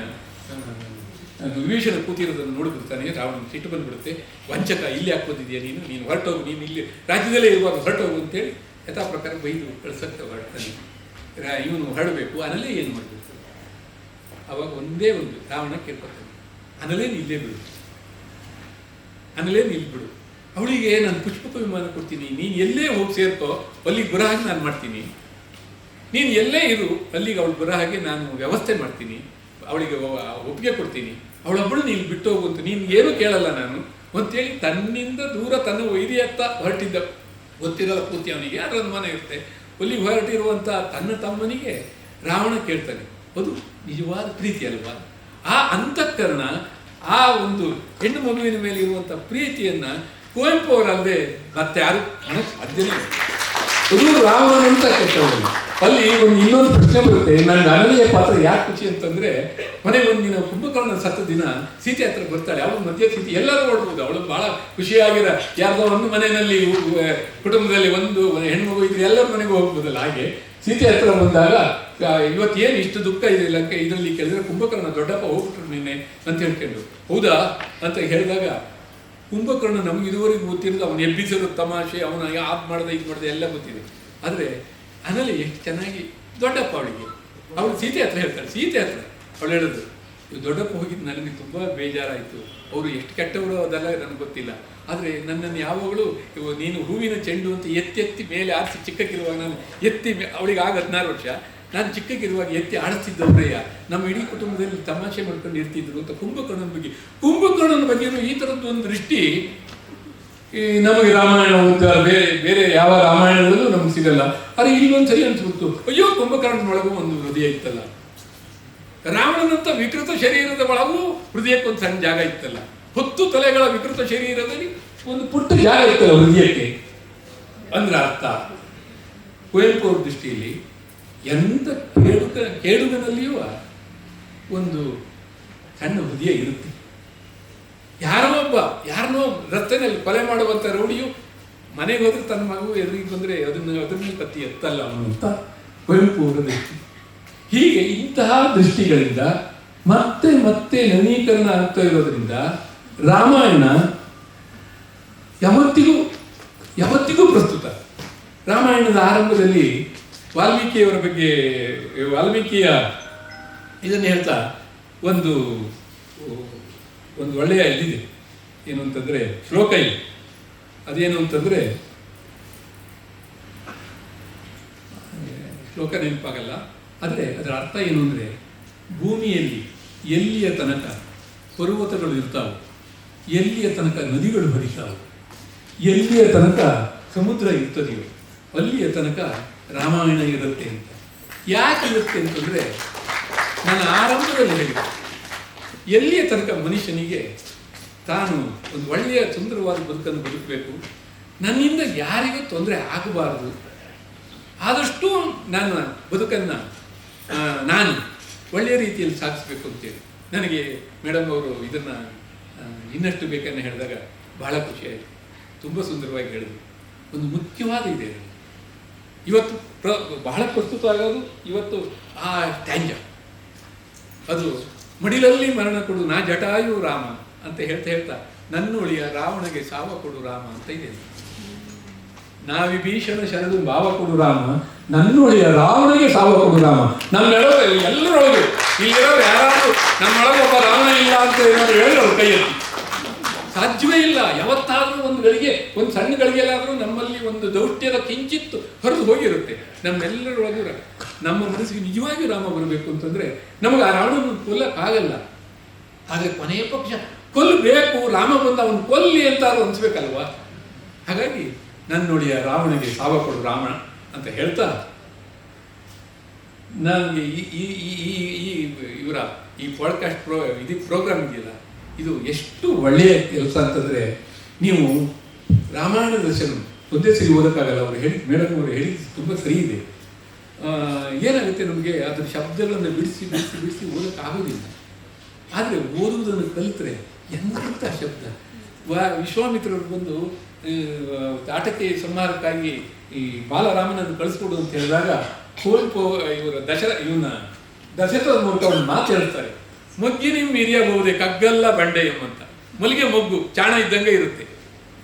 ವಿಭೀಷಣ ಕೂತಿರೋದನ್ನು ನೋಡಿಬಿಡ್ತಾನೆ. ರಾವಣ ಸಿಟ್ಟು ಬಂದುಬಿಡುತ್ತೆ. ವಂಚಕ, ಇಲ್ಲಿ ಹಾಕೋದಿದೆಯಾ ನೀನು ಹೊರಟೋಗು, ನೀನು ಇಲ್ಲಿ ರಾಜ್ಯದಲ್ಲೇ ಇರುವಾಗ ಹೊರಟೋಗು ಅಂತೇಳಿ ಯಥಾ ಪ್ರಕಾರ ಬೈದು ಕಳ್ಸಕ್ಕೆ ಹೊರಡ್ತಾನೆ. ಇವನು ಹೊರಡಬೇಕು. ಅನಲೇ ಏನು ಮಾಡಬೇಕು? ಅವಾಗ ಒಂದೇ ಒಂದು ರಾವಣ ಕೇಳ್ಕೊತಾನೆ, ಅನಲೇ ನಿಲ್ಲೇ ಬಿಡು, ಅನಲೇ ನಿಲ್ಬಿಡು. ಅವಳಿಗೆ ನಾನು ಪುಷ್ಪಕ ವಿಮಾನ ಕೊಡ್ತೀನಿ, ನೀನು ಎಲ್ಲೇ ಹೋಗಿ ಸೇರ್ಕೋ, ಅಲ್ಲಿಗೆ ಬರೋ ಹಾಗೆ ನಾನು ಮಾಡ್ತೀನಿ. ನೀನು ಎಲ್ಲೇ ಇರು, ಅಲ್ಲಿಗೆ ಅವಳು ಬರೋ ಹಾಗೆ ನಾನು ವ್ಯವಸ್ಥೆ ಮಾಡ್ತೀನಿ, ಅವಳಿಗೆ ಒಪ್ಪಿಗೆ ಕೊಡ್ತೀನಿ. ಅವಳೊಬ್ಬಳು ನೀನು ಬಿಟ್ಟು ಹೋಗುವಂತ, ನೀನು ಏನೂ ಕೇಳಲ್ಲ ನಾನು ಅಂತೇಳಿ ತನ್ನಿಂದ ದೂರ ತನ್ನ ವೈರಿಯತ್ತ ಹೊರಟಿದ್ದ. ಗೊತ್ತಿರಲ್ಲ ಪೂರ್ತಿ ಅವನಿಗೆ, ಅದರ ಅನುಮಾನ ಇರುತ್ತೆ. ಅಲ್ಲಿಗೆ ಹೊರಟಿರುವಂಥ ತನ್ನ ತಮ್ಮನಿಗೆ ರಾವಣ ಕೇಳ್ತಾನೆ. ಅದು ನಿಜವಾದ ಪ್ರೀತಿ ಅಲ್ವಾ? ಆ ಅಂತಃಕರಣ, ಆ ಒಂದು ಹೆಣ್ಣು ಮಗುವಿನ ಮೇಲೆ ಇರುವಂಥ ಪ್ರೀತಿಯನ್ನು ಕುವೆಂಪು ಅವರಲ್ಲದೆ ಮತ್ತೆ ಯಾರು ಸಾಧ್ಯನೇ. ಅದು ರಾವಣನಂತ ಕೆಟ್ಟವನು. ಅಲ್ಲಿ ಒಂದು ಇನ್ನೊಂದು ಪ್ರಶ್ನೆ ಬರುತ್ತೆ, ನನಗೆ ಅನಲೆಯ ಪಾತ್ರ ಯಾಕೆ ಖುಷಿ ಅಂತಂದರೆ, ಮನೆಗೆ ಒಂದು ದಿನ ಕುಂಭಕರ್ಣ ಸತ್ತ ದಿನ ಸೀತೆ ಹತ್ರ ಬರ್ತಾಳೆ. ಅವಳು ಮಧ್ಯ ಸ್ಥಿತಿ, ಎಲ್ಲರೂ ಓಡ್ಬೋದು. ಅವಳು ಭಾಳ ಖುಷಿಯಾಗಿರ, ಯಾರ್ದೋ ಒಂದು ಮನೆಯಲ್ಲಿ ಕುಟುಂಬದಲ್ಲಿ ಒಂದು ಹೆಣ್ಮಗು ಇದ್ರೆ ಎಲ್ಲರ ಮನೆಗೂ ಹೋಗ್ಬೋದಲ್ಲ. ಹಾಗೆ ಸೀತೆ ಹತ್ರ ಬಂದಾಗ, ಇವತ್ತೇನು ಇಷ್ಟು ದುಃಖ ಇದೆ ಲಂಕೆ ಇದರಲ್ಲಿ ಕೇಳಿದ್ರೆ, ಕುಂಭಕರ್ಣ ದೊಡ್ಡಪ್ಪ ಹೋಗ್ಬಿಟ್ರು ನಿನ್ನೆ ಅಂತ ಹೇಳ್ಕೊಂಡು, ಹೌದಾ ಅಂತ ಹೇಳಿದಾಗ, ಕುಂಭಕರ್ಣ ನಮ್ಗೆ ಇದುವರೆಗೂ ಗೊತ್ತಿರೋದು ಅವನು ಎಬ್ಬಿಸಿರೋ ತಮಾಷೆ, ಅವನ ಆಪ್ ಮಾಡಿದೆ ಇದು ಮಾಡಿದೆ ಎಲ್ಲ ಗೊತ್ತಿದೆ. ಆದರೆ ಅನಲೆ ಎಷ್ಟು ಚೆನ್ನಾಗಿ ದೊಡ್ಡಪ್ಪ ಅವಳು ಸೀತೆ ಹತ್ರ ಹೇಳ್ತಾಳೆ. ಸೀತೆ ಹತ್ರ ಅವಳು ಹೇಳೋದು, ದೊಡ್ಡಪ್ಪ ಹೋಗಿದ್ದು ನನಗೆ ತುಂಬ ಬೇಜಾರಾಯಿತು, ಅವರು ಎಷ್ಟು ಕೆಟ್ಟವರು ಅದೆಲ್ಲ ನನಗೆ ಗೊತ್ತಿಲ್ಲ, ಆದರೆ ನನ್ನನ್ನು ಯಾವಾಗಲೂ ನೀನು ಹೂವಿನ ಚೆಂಡು ಅಂತ ಎತ್ತಿ ಮೇಲೆ ಆರಿಸಿ, ಚಿಕ್ಕಕ್ಕಿರುವಾಗ ನಾನು ಎತ್ತಿ, ಅವಳಿಗೆ ಆಗ 16 ವರ್ಷ, ನಾನು ಚಿಕ್ಕಕ್ಕಿರುವಾಗ ಎತ್ತಿ ಆಡಿಸ್ತಿದ್ದವ್ರಯ್ಯ, ನಮ್ಮ ಇಡೀ ಕುಟುಂಬದಲ್ಲಿ ತಮಾಷೆ ಮಾಡ್ಕೊಂಡು ಇರ್ತಿದ್ರು ಅಂತ ಕುಂಭಕರ್ಣನ ಬಗ್ಗೆನೂ ಈ ಥರದ್ದು ಒಂದು ದೃಷ್ಟಿ ನಮಗೆ ರಾಮಾಯಣ ಬೇರೆ ಯಾವ ರಾಮಾಯಣಗಳಲ್ಲೂ ನಮ್ಗೆ ಸಿಗಲ್ಲ. ಆದರೆ ಇಲ್ಲೊಂದು ಸರಿ ಅನ್ಸ್ಬಿಡ್ತು, ಅಯ್ಯೋ ಕುಂಭಕರ್ಣನೊಳಗೂ ಒಂದು ಹೃದಯ ಇತ್ತಲ್ಲ, ರಾವಣನಂತ ವಿಕೃತ ಶರೀರದ ಒಳಗೂ ಹೃದಯಕ್ಕೊಂದು ಸಣ್ಣ ಜಾಗ ಇತ್ತಲ್ಲ, 10 ತಲೆಗಳ ವಿಕೃತ ಶರೀರದಲ್ಲಿ ಒಂದು ಪುಟ್ಟ ಜಾಗ ಇತ್ತಲ್ಲ ಹೃದಯಕ್ಕೆ ಅಂದ್ರೆ ಅರ್ಥ. ಕುವೆಂಪು ಅವ್ರ ದೃಷ್ಟಿಯಲ್ಲಿ ಎಂಥ ಕೇಡುಗನಲ್ಲಿಯೂ ಒಂದು ಸಣ್ಣ ಹೃದಯ ಇರುತ್ತೆ. ಯಾರನ್ನೋ ರಸ್ತೆಯಲ್ಲಿ ಕೊಲೆ ಮಾಡುವಂಥ ರೌಡಿಯು ಮನೆಗೆ ಹೋದ್ರೆ ತನ್ನ ಮಗು ಎದುರಿಗೆ ಬಂದರೆ ಅದನ್ನ ಕತ್ತಿ ಎತ್ತಲ್ಲ ಅವನು ಅಂತ ಕುವೆಂಪು ಅವರ ದೃಷ್ಟಿ. ಹೀಗೆ ಇಂತಹ ದೃಷ್ಟಿಗಳಿಂದ ಮತ್ತೆ ಮತ್ತೆ ನವೀಕರಣ ಆಗ್ತಾ ಇರೋದ್ರಿಂದ ರಾಮಾಯಣ ಯಾವತ್ತಿಗೂ ಪ್ರಸ್ತುತ. ರಾಮಾಯಣದ ಆರಂಭದಲ್ಲಿ ವಾಲ್ಮೀಕಿಯವರ ಬಗ್ಗೆ ವಾಲ್ಮೀಕಿಯ ಇದನ್ನು ಹೇಳ್ತಾ ಒಂದು ಒಳ್ಳೆಯ ಇದಿದೆ, ಏನು ಅಂತಂದರೆ ಶ್ಲೋಕ ಇದೆ. ಅದೇನು ಅಂತಂದರೆ ಶ್ಲೋಕ ನೆನಪಾಗಲ್ಲ, ಆದರೆ ಅದರ ಅರ್ಥ ಏನು ಅಂದರೆ, ಭೂಮಿಯಲ್ಲಿ ಎಲ್ಲಿಯ ತನಕ ಪರ್ವತಗಳು ಇರ್ತಾವೆ, ಎಲ್ಲಿಯ ತನಕ ನದಿಗಳು ಹರಿತಾವೆ, ಎಲ್ಲಿಯ ತನಕ ಸಮುದ್ರ ಇರ್ತದೆಯೋ ಅಲ್ಲಿಯ ತನಕ ರಾಮಾಯಣ ಇರುತ್ತೆ ಅಂತ. ಯಾಕೆ ಇರುತ್ತೆ ಅಂತಂದರೆ, ನಾನು ಆರಂಭದಲ್ಲಿ ಹೇಳಿದೆ, ಎಲ್ಲಿಯ ತನಕ ಮನುಷ್ಯನಿಗೆ ತಾನು ಒಂದು ಒಳ್ಳೆಯ ಸುಂದರವಾದ ಬದುಕನ್ನು ಬದುಕಬೇಕು, ನನ್ನಿಂದ ಯಾರಿಗೂ ತೊಂದರೆ ಆಗಬಾರದು, ಆದಷ್ಟು ನನ್ನ ಬದುಕನ್ನು ನಾನು ಒಳ್ಳೆಯ ರೀತಿಯಲ್ಲಿ ಸಾಗಿಸ್ಬೇಕು ಅಂತೇಳಿ ನನಗೆ ಮೇಡಮ್ ಅವರು ಇದನ್ನು ಇನ್ನಷ್ಟು ಬೇಕನ್ನು ಹೇಳಿದಾಗ ಬಹಳ ಖುಷಿಯಾಯಿತು. ತುಂಬ ಸುಂದರವಾಗಿ ಹೇಳಿದ್ರು. ಒಂದು ಮುಖ್ಯವಾದ ಇದೆ ಇವತ್ತು ಬಹಳ ಪ್ರಸ್ತುತ ಆಗೋದು ಇವತ್ತು ಆ ಟ್ಯಾಂಜ, ಅದು ಮಡಿಲಲ್ಲಿ ಮರಣ ಕೊಡು ನಾ ಜಟಾಯು ರಾಮ ಅಂತ ಹೇಳ್ತಾ ನನ್ನೊಳಿಯ ರಾವಣಗೆ ಸಾವ ಕೊಡು ರಾಮ ಅಂತ ಇದೆ. ನಾ ವಿಭೀಷಣ ಶರಣು ಭಾವ ಕೊಡು ರಾಮ, ನನ್ನೊಳಿಯ ರಾವಣಗೆ ಸಾವ ಕೊಡು ರಾಮ. ಎಲ್ಲರೊಳಗೆ ಇಲ್ಲಿರೋರು ಯಾರಾದ್ರೂ ನಮ್ಮೊಳಗೆ ಒಬ್ಬ ರಾವಣ ಇಲ್ಲ ಅಂತ ಏನಾದ್ರು ಹೇಳೋರು ಕೈ ಎತ್ತಿ. ಸಾಧ್ಯವೇ ಇಲ್ಲ. ಯಾವತ್ತಾದ್ರೂ ಒಂದು ಗಳಿಗೆ, ಒಂದು ಸಣ್ಣ ಗಳಿಗೆಲ್ಲಾದ್ರೂ ನಮ್ಮಲ್ಲಿ ಒಂದು ದೌಷ್ಟ್ಯದ ಕಿಂಚಿತ್ತು ಹೊರದು ಹೋಗಿರುತ್ತೆ. ನಮ್ಮೆಲ್ಲರೊಳಗೂ ನಮ್ಮ ಮನಸ್ಸಿಗೆ ನಿಜವಾಗಿಯೂ ರಾಮ ಬರಬೇಕು ಅಂತಂದ್ರೆ ನಮಗೆ ಆ ರಾವಣನ ಕೊಲ್ಲಕ್ಕಾಗಲ್ಲ. ಆದರೆ ಕೊನೆಯ ಪಕ್ಷ ಕೊಲ್ಲಬೇಕು, ರಾಮ ಬಂದ ಅವನು ಕೊಲ್ಲಿ ಅಂತ ಅನ್ಸ್ಬೇಕಲ್ವಾ. ಹಾಗಾಗಿ ನನ್ನೊಳಿಯ ರಾವಣಿಗೆ ಸಾವ ಕೊಡು ರಾಮ ಅಂತ ಹೇಳ್ತಾ, ನನಗೆ ಇವರ ಈ ಪಾಡ್ಕಾಸ್ಟ್ ಪ್ರೋಗ್ರಾಮ್ ಇದೆಯಲ್ಲ, ಇದು ಎಷ್ಟು ಒಳ್ಳೆಯ ಕೆಲಸ ಅಂತಂದರೆ, ನೀವು ರಾಮಾಯಣ ದರ್ಶನ ಒಂದೇ ಸರಿ ಓದೋಕ್ಕಾಗಲ್ಲ. ಅವರು ಮೇಡಮ್ ಅವರು ಹೇಳಿದ್ದು ತುಂಬ ಸರಿ ಇದೆ. ಏನಾಗುತ್ತೆ, ನಮಗೆ ಅದರ ಶಬ್ದಗಳನ್ನು ಬಿಡಿಸಿ ಓದೋಕ್ಕಾಗೋದಿಲ್ಲ. ಆದರೆ ಓದುವುದನ್ನು ಕಲಿತರೆ ಎಂಥ ಶಬ್ದ. ವಿಶ್ವಾಮಿತ್ರರು ಬಂದು ಆಟಕ್ಕೆ ಸಂಹಾರಕ್ಕಾಗಿ ಈ ಬಾಲರಾಮನನ್ನು ಕಳಿಸ್ಕೊಡು ಅಂತ ಹೇಳಿದಾಗ ಕುವೆಂಪು ದಶರಥ ಮೂಲಕ ಒಂದು ಮಾತು ಹೇಳ್ತಾರೆ, ಮೊಗ್ಗಿನಿ ಮೀರಿಯಬಹುದೇ ಕಗ್ಗಲ್ಲ ಬಂಡೆಯಂ ಅಂತ. ಮಲ್ಲಿಗೆ ಮೊಗ್ಗು ಚಾಣ ಇದ್ದಂಗೆ ಇರುತ್ತೆ.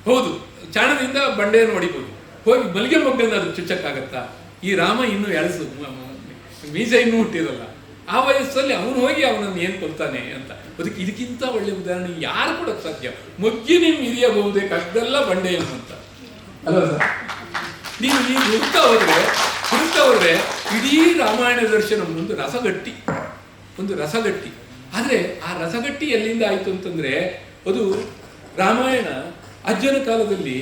ಹೌದು, ಚಾಣದಿಂದ ಬಂಡೆಯನ್ನು ಹೊಡಿಬೋದು. ಹೋಗಿ ಮಲ್ಲಿಗೆ ಮೊಗ್ಗನ್ನು ಅದು ಚುಚ್ಚಕ್ಕಾಗತ್ತಾ? ಈ ರಾಮ ಇನ್ನೂ ಎಳಸು, ಮೀಸೆ ಇನ್ನೂ ಹುಟ್ಟಿರಲ್ಲ. ಆ ವಯಸ್ಸಲ್ಲಿ ಅವನು ಹೋಗಿ ಅವನನ್ನು ಏನು ಕೊಲ್ತಾನೆ ಅಂತ. ಅದಕ್ಕೆ ಇದಕ್ಕಿಂತ ಒಳ್ಳೆ ಉದಾಹರಣೆ ಯಾರು ಕೊಡೋಕ್ಕೆ ಸಾಧ್ಯ? ಮೊಗ್ಗಿನಿ ಮೀರಿಯಬಹುದೇ ಕಗ್ಗಲ್ಲ ಬಂಡೆಯಂ ಅಂತ ಅಲ್ವಾ ಸರ್? ನೀವು ಈ ಹುಡುಕ್ತಾ ಹೋದ್ರೆ ಇಡೀ ರಾಮಾಯಣ ದರ್ಶನ ಒಂದು ರಸಗಟ್ಟಿ. ಆದರೆ ಆ ರಸಗಟ್ಟಿ ಎಲ್ಲಿಂದ ಆಯಿತು ಅಂತಂದರೆ, ಅದು ರಾಮಾಯಣ ಅಜ್ಜನ ಕಾಲದಲ್ಲಿ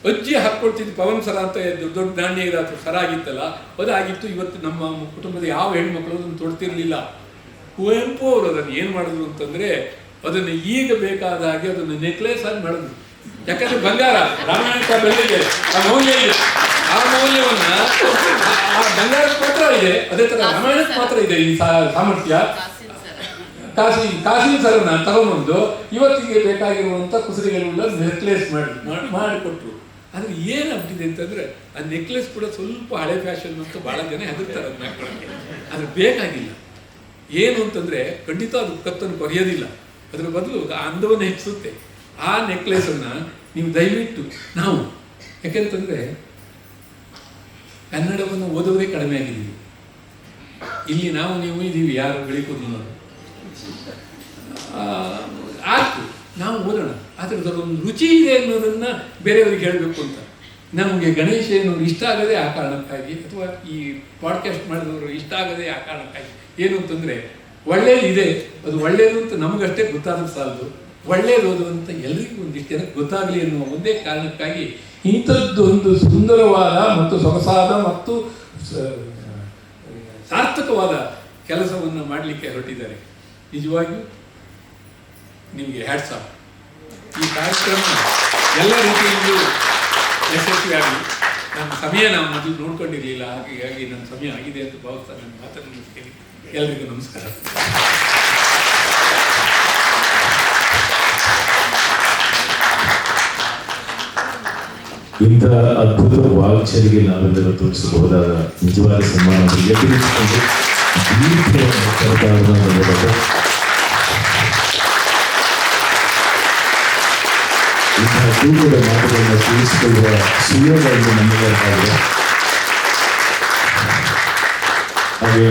ಅಜ್ಜಿ ಹಾಕ್ಕೊಳ್ತಿದ್ದು ಪವನ್ ಸರ ಅಂತ ದೊಡ್ಡ ನಾಣ್ಯ ಇರೋ ಸರ ಆಗಿತ್ತಲ್ಲ, ಅದಾಗಿತ್ತು. ಇವತ್ತು ನಮ್ಮ ಕುಟುಂಬದ ಯಾವ ಹೆಣ್ಮಕ್ಳು ಅದನ್ನು ತೊಡ್ತಿರ್ಲಿಲ್ಲ. ಕುವೆಂಪು ಅವರು ಅದನ್ನು ಏನು ಮಾಡಿದ್ರು ಅಂತಂದರೆ, ಅದನ್ನು ಈಗ ಬೇಕಾದ ಹಾಗೆ ಅದನ್ನು ನೆಕ್ಲೆಸ್ ಆಗಿ ಮಾಡಿದ್ರು. ಯಾಕಂದರೆ ಬಂಗಾರ ರಾಮಾಯಣ ಬೆಳ್ಳಿಗೆ ಆ ಮೌಲ್ಯ ಇದೆ. ಆ ಮೌಲ್ಯವನ್ನು ಆ ಬಂಗಾರಕ್ಕೆ ಮಾತ್ರ ಇದೆ, ಅದೇ ಥರ ರಾಮಾಯಣಕ್ಕೆ ಮಾತ್ರ ಇದೆ ಈ ಸಾಮರ್ಥ್ಯ. ಕಾಸಿನ ಸರನ್ನ ತಗೊಂಬಂದು ಇವತ್ತಿಗೆ ಬೇಕಾಗಿರುವಂಥ ಕುಸರಿಗಳೆಲ್ಲ ನೆಕ್ಲೆಸ್ ಮಾಡಿಕೊಟ್ರು. ಆದರೆ ಏನಾಗ್ತಿದೆ ಅಂತಂದರೆ, ಆ ನೆಕ್ಲೆಸ್ ಕೂಡ ಸ್ವಲ್ಪ ಹಳೆ ಫ್ಯಾಷನ್ ಅಂತ ಭಾಳ ಜನ ಹೆದರ್ತಾರೆ ಅದನ್ನ ಹಾಕೊಳ್ಳೋಕ್ಕೆ. ಆದರೆ ಬೇಕಾಗಿಲ್ಲ. ಏನು ಅಂತಂದರೆ, ಖಂಡಿತ ಅದು ಕತ್ತನ್ನು ಕೊರೆಯೋದಿಲ್ಲ, ಅದರ ಬದಲು ಆ ಅಂದವನ್ನು ಹೆಚ್ಚಿಸುತ್ತೆ. ಆ ನೆಕ್ಲೆಸನ್ನು ನೀವು ದಯವಿಟ್ಟು ನಾವು, ಯಾಕೆಂತಂದರೆ ಕನ್ನಡವನ್ನು ಓದೋದೇ ಕಡಿಮೆ ಆಗಿದ್ದೀವಿ ಇಲ್ಲಿ. ನೀವು ಇದ್ದೀವಿ, ಯಾರು ಬೆಳೀಕೋದಿಲ್ಲ. ಆಯ್ತು, ನಾವು ಓದೋಣ, ಆದರೆ ಅದರೊಂದು ರುಚಿ ಇದೆ ಅನ್ನೋದನ್ನು ಬೇರೆಯವರಿಗೆ ಹೇಳಬೇಕು ಅಂತ. ನಮಗೆ ಗಣೇಶ ಏನವರು ಇಷ್ಟ ಆಗದೆ ಆ ಕಾರಣಕ್ಕಾಗಿ, ಅಥವಾ ಈ ಪಾಡ್ಕಾಸ್ಟ್ ಮಾಡಿದವರು ಇಷ್ಟ ಆಗದೆ ಆ ಕಾರಣಕ್ಕಾಗಿ. ಏನು ಅಂತಂದರೆ, ಒಳ್ಳೆಯದಿದೆ, ಅದು ಒಳ್ಳೆಯದು ಅಂತ ನಮಗಷ್ಟೇ ಗೊತ್ತಾದರೂ ಸಾಲದು, ಒಳ್ಳೆಯದು ಅಂತ ಎಲ್ರಿಗೂ ಒಂದಿಷ್ಟು ಜನಕ್ಕೆ ಗೊತ್ತಾಗಲಿ ಎನ್ನುವ ಒಂದೇ ಕಾರಣಕ್ಕಾಗಿ ಇಂಥದ್ದೊಂದು ಸುಂದರವಾದ ಮತ್ತು ಸೊಗಸಾದ ಮತ್ತು ಸಾರ್ಥಕವಾದ ಕೆಲಸವನ್ನು ಮಾಡಲಿಕ್ಕೆ ಹೊರಟಿದ್ದಾರೆ. ನಿಜವಾಗಿಯೂ ನಿಮಗೆ ಹ್ಯಾಟ್ಸ್ ಆಫ್. ಈ ಕಾರ್ಯಕ್ರಮ ಎಲ್ಲ ರೀತಿಯಲ್ಲೂ ಯಶಸ್ವಿಯಾಗಿ, ನನ್ನ ಸಮಯ ನಾವು ಮೊದಲು ನೋಡ್ಕೊಂಡಿರಲಿಲ್ಲ, ಹಾಗಾಗಿ ನನ್ನ ಸಮಯ ಆಗಿದೆ ಅಂತ ಭಾವಿಸ್ತಾ ನನ್ನ ಮಾತನ್ನು ಮುಗಿಸ್ತೀನಿ. ಎಲ್ಲರಿಗೂ ನಮಸ್ಕಾರ. ಇಂಥ ಅದ್ಭುತ ವಾಗ್ಚರಿಗೆ ನಾವೆಲ್ಲರೂ ತೋರಿಸಬಹುದಾದ ನಿಜವಾದ ಸನ್ಮಾನ ಎದುರಿಸಿಕೊಂಡು ದೀರ್ಘವನ್ನು ಸರ್ಕಾರದ ಮೂಲಕ ಇಂತಹ ತೂಕದ ಮಾತುಗಳನ್ನು ತಿಳಿಸಿಕೊಳ್ಳುವ ಸುಯೋಗವನ್ನು ನಮಗಾಗಿದೆ. ಹಾಗೆ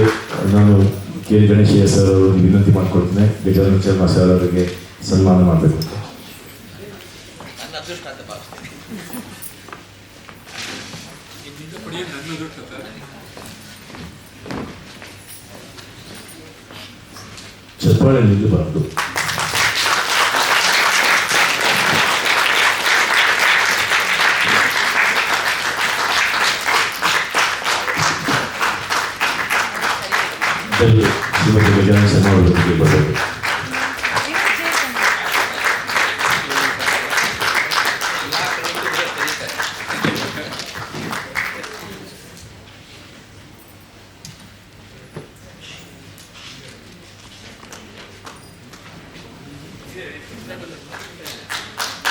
ನಾನು ಕೆ ಗಣೇಶಯ್ಯ ಸರ್ ಅವರಿಗೆ ವಿನಂತಿ ಮಾಡಿಕೊಳ್ತೇನೆ, ಗಜಾನನ ಶರ್ಮಾ ಸರ್ ಅವರಿಗೆ ಸನ್ಮಾನ ಮಾಡಬೇಕು ಅಂತ. ಚಪ್ಪಾಳೆ ನಿಲ್ಲಬಾರದು. ಶ್ರೀಮತಿ ಗಜಾನನ ಶರ್ಮಾ ಅವರಿಗೆ ಬರಬೇಕು.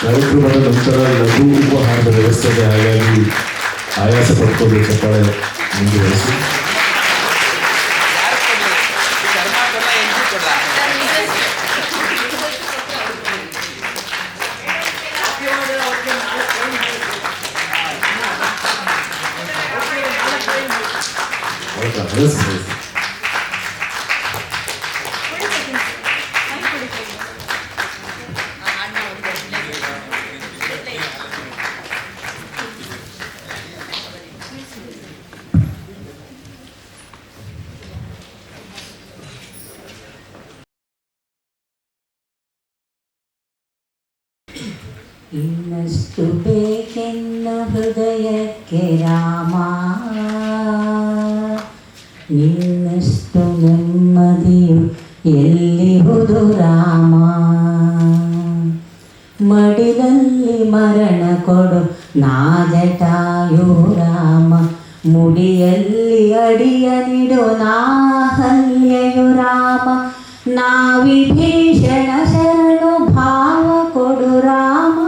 ಕಾರ್ಯಕ್ರಮದ ನಂತರ ಲಘು ಉಪಹಾರದ ವ್ಯವಸ್ಥೆ ಇದೆ, ಹಾಗಾಗಿ ಆಯಾಸ ಪಡ್ಕೊಂಡು ಚಪ್ಪಾಳೆ ಮುಂದುವರಿಸಿ. ಇನ್ನಷ್ಟು ಬೇಕೆನ್ನ ಹೃದಯಕ್ಕೆ ರಾಮ, ನಿನ್ನಷ್ಟು ನೆಮ್ಮದಿಯು ಎಲ್ಲಿಹುದು ರಾಮ. ಮಡಿಲಲ್ಲಿ ಮರಣ ಕೊಡು ನಾ ಜಟಾಯು ರಾಮ, ಮುಡಿಯಲ್ಲಿ ಅಡಿಯ ನಿಡು ನಾ ಹಲ್ಯೆಯು ರಾಮ. ನಾ ವಿಭೀಷಣ ಶರಣು ಭಾವ ಕೊಡು ರಾಮ,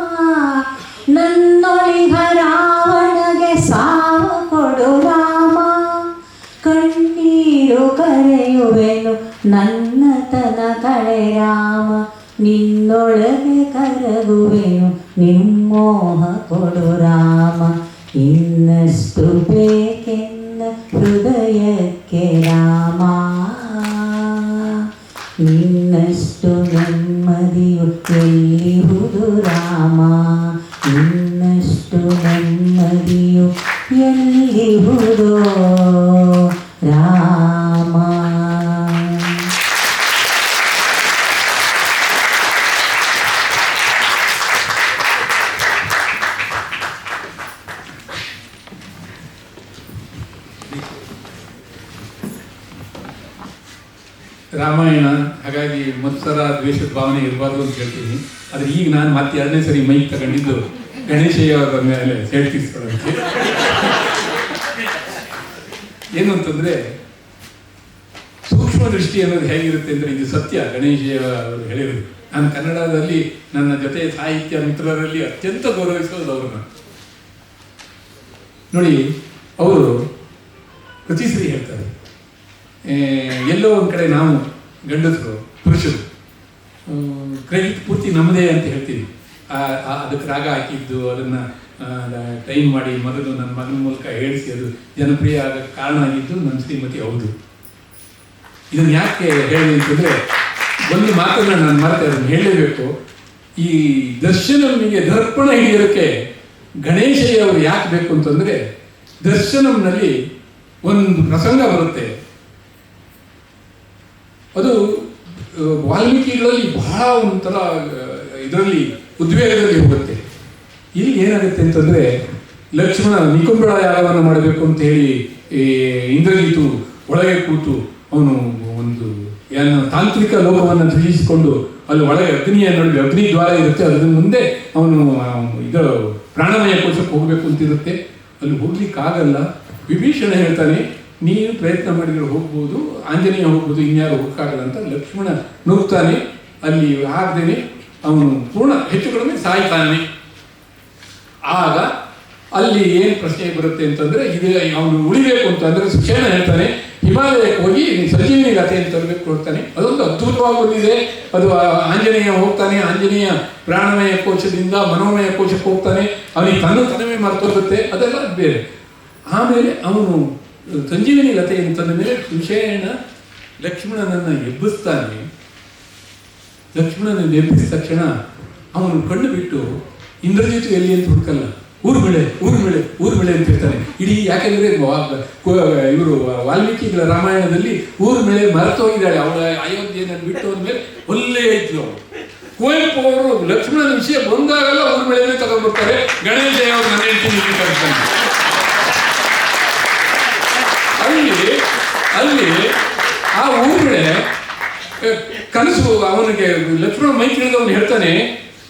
ನನ್ನೊಳಿಗ ರಾವಣಗೆ ಸಾವ ಕೊಡು ರಾಮ. ಕಣ್ಣೀರು ಕರೆಯುವೆನು ನನ್ನತನ ಕಳೆ ರಾಮ, ನಿನ್ನೊಳಗೆ ಕರಗುವೆನು ನಿಮ್ಮೋಹ ಕೊಡು ರಾಮ. ಇನ್ನಷ್ಟು ಬೇಕೆನ್ನ ಹೃದಯಕ್ಕೆ ರಾಮ, ನಿನ್ನಷ್ಟು ನೆಮ್ಮದಿಯು ಎಲ್ಲಿಹುದು ರಾಮ, ನಿನ್ನಷ್ಟು ನೆಮ್ಮದಿಯು ಎಲ್ಲಿಹುದೋ ರಾಮ. ರಾಮಾಯಣ, ಹಾಗಾಗಿ ಮತ್ಸರ ದ್ವೇಷದ ಭಾವನೆ ಇರಬಾರ್ದು ಅಂತ ಹೇಳ್ತೀನಿ. ಆದರೆ ಈಗ ನಾನು ಮತ್ತೆ 2ನೇ ಸರಿ ಮೈಕ್ ತಗೊಂಡಿದ್ದು ಗಣೇಶಯ್ಯ ಅವರ ಮೇಲೆ ಸೇರ್ತಿಸ್ಕೊಳ್ಳೋಕ್ಕೆ. ಏನು ಅಂತಂದರೆ, ಸೂಕ್ಷ್ಮ ದೃಷ್ಟಿ ಅನ್ನೋದು ಹೇಗಿರುತ್ತೆ ಅಂದರೆ, ಇದು ಸತ್ಯ. ಗಣೇಶಯ್ಯ ಅವರು ಹೇಳಿದರು, ನಾನು ಕನ್ನಡದಲ್ಲಿ ನನ್ನ ಜೊತೆ ಸಾಹಿತ್ಯ ಮಿತ್ರರಲ್ಲಿ ಅತ್ಯಂತ ಗೌರವಿಸೋದು ಅವ್ರನ್ನ. ನೋಡಿ, ಅವರು ಪ್ರತಿ ಸರಿ ಹೇಳ್ತಾರೆ, ಎಲ್ಲೋ ಒಂದು ಕಡೆ ನಾವು ಗಂಡಸರು ಪುರುಷರು ಕ್ರೆಡಿಟ್ ಪೂರ್ತಿ ನಮ್ಮದೇ ಅಂತ ಹೇಳ್ತೀವಿ. ಅದಕ್ಕೆ ರಾಗ ಹಾಕಿದ್ದು, ಅದನ್ನು ಟೈಮ್ ಮಾಡಿ ಮೊದಲು ನನ್ನ ಮಗನ ಮೂಲಕ ಹೇಳಿಸಿ ಅದು ಜನಪ್ರಿಯ ಆಗೋಕ್ಕೆ ಕಾರಣ ಆಗಿದ್ದು ನನ್ನ ಶ್ರೀಮತಿ. ಹೌದು, ಇದನ್ನು ಯಾಕೆ ಹೇಳಿ ಅಂತಂದರೆ, ಒಂದು ಮಾತನ್ನು ನಾನು ಮರೆತೆ ಅದನ್ನು ಹೇಳಲೇಬೇಕು. ಈ ದರ್ಶನಂಗೆ ದರ್ಪಣ ಹಿಡಿಯೋಕ್ಕೆ ಗಣೇಶಯ್ಯ ಅವರು ಯಾಕೆ ಬೇಕು ಅಂತಂದರೆ, ದರ್ಶನಂನಲ್ಲಿ ಒಂದು ಪ್ರಸಂಗ ಬರುತ್ತೆ, ಅದು ವಾಲ್ಮೀಕಿಗಳಲ್ಲಿ ಬಹಳ ಒಂಥರ ಇದರಲ್ಲಿ ಉದ್ವೇಗದಲ್ಲಿ ಹೋಗುತ್ತೆ. ಇಲ್ಲಿ ಏನಾಗುತ್ತೆ ಅಂತಂದರೆ, ಲಕ್ಷ್ಮಣ ನಿಕುಂಬಳ ಯಾಗವನ್ನು ಮಾಡಬೇಕು ಅಂತ ಹೇಳಿ ಇಂದ್ರಜಿತು ಒಳಗೆ ಕೂತು ಅವನು ಒಂದು ತಾಂತ್ರಿಕ ಲೋಕವನ್ನು ತ್ಯಜಿಸಿಕೊಂಡು ಅಲ್ಲಿ ಒಳಗೆ ಅಗ್ನಿಯ ನಡುವೆ ಅಗ್ನಿ ದ್ವಾರ ಇರುತ್ತೆ, ಅದ್ರ ಮುಂದೆ ಅವನು ಇದು ಪ್ರಾಣಮಯ ಕೋಶಕ್ಕೆ ಹೋಗಬೇಕು ಅಂತಿರುತ್ತೆ. ಅಲ್ಲಿ ಹೋಗ್ಲಿಕ್ಕಾಗಲ್ಲ. ವಿಭೀಷಣ ಹೇಳ್ತಾನೆ, ನೀನು ಪ್ರಯತ್ನ ಮಾಡಿದ್ರೆ ಹೋಗ್ಬೋದು, ಆಂಜನೇಯ ಹೋಗ್ಬೋದು, ಇನ್ಯಾರು ಹೋಗಕ್ಕಾಗಲ್ಲ ಅಂತ ಲಕ್ಷ್ಮಣ ನುಗ್ತಾನೆ. ಅಲ್ಲಿ ಆಗದೇನೆ ಅವನು ಪೂರ್ಣ ಹೆಚ್ಚು ಕಡಿಮೆ ಸಾಯ್ತಾನೆ. ಆಗ ಅಲ್ಲಿ ಏನು ಪ್ರಶ್ನೆ ಬರುತ್ತೆ ಅಂತಂದ್ರೆ ಇದು ಅವನು ಉಳಿಬೇಕು ಅಂತಂದ್ರೆ ಸುಷೇಣ ಹೇಳ್ತಾನೆ ಹಿಮಾಲಯಕ್ಕೆ ಹೋಗಿ ಸಂಜೀವಿನಿ ಗಾಥೆಯನ್ನು ತರಬೇಕು ಕೊಡ್ತಾನೆ. ಅದೊಂದು ಅದ್ಭುತವಾಗಿ ಬಂದಿದೆ. ಅದು ಆಂಜನೇಯ ಹೋಗ್ತಾನೆ, ಆಂಜನೇಯ ಪ್ರಾಣಮಯ ಕೋಶದಿಂದ ಮನೋಮಯ ಕೋಶಕ್ಕೆ ಹೋಗ್ತಾನೆ, ಅವನಿಗೆ ತನವೇ ಮರ್ತೋಗುತ್ತೆ, ಅದೆಲ್ಲ ಬೇರೆ. ಆಮೇಲೆ ಅವನು ಸಂಜೀವಿನಿ ಲತೆಯನ್ನು ತಂದ ಮೇಲೆ ಸುಷೇಣ ಲಕ್ಷ್ಮಣನನ್ನು ಎಬ್ಬಿಸ್ತಾನೆ. ಲಕ್ಷ್ಮಣನನ್ನು ಎಬ್ಬಿಸಿದ ತಕ್ಷಣ ಅವನು ಕಣ್ಣು ಬಿಟ್ಟು ಇಂದ್ರಜಿತು ಎಲ್ಲಿ ಅಂತ ಹುಡುಕಲ್ಲ, ಊರ್ಮಿಳೆ ಊರ್ಮಿಳೆ ಊರ್ಮಿಳೆ ಅಂತ ಇರ್ತಾನೆ. ಇಡೀ ಯಾಕೆಂದ್ರೆ ಇವರು ವಾಲ್ಮೀಕಿಗಳ ರಾಮಾಯಣದಲ್ಲಿ ಊರ್ಮಿಳೆ ಮರೆತೋಗಿದ್ದಾಳೆ, ಅವಳ ಅಯೋಧ್ಯೆಯನ್ನು ಬಿಟ್ಟು ಅಂದ್ಮೇಲೆ ಒಳ್ಳೆ ಇದ್ಲು ಅವಳು. ಕುವೆಂಪು ಅವರು ಲಕ್ಷ್ಮಣನ ವಿಷಯ ಬಂದಾಗಲ್ಲ ಊರ್ಮಿಳೆನೇ ತಗೊಂಡ್ಬರ್ತಾರೆ. ಗಣೇಶ ಅವರು ನನ್ನ ಹೇಳ್ತೀನಿ ಅಲ್ಲಿ ಆ ಊರ್ಮಿಳೆ ಕನಸು ಅವನಿಗೆ ಲಕ್ಷ್ಮಣ ಮೈ ಕೇಳಿದವನು ಹೇಳ್ತಾನೆ,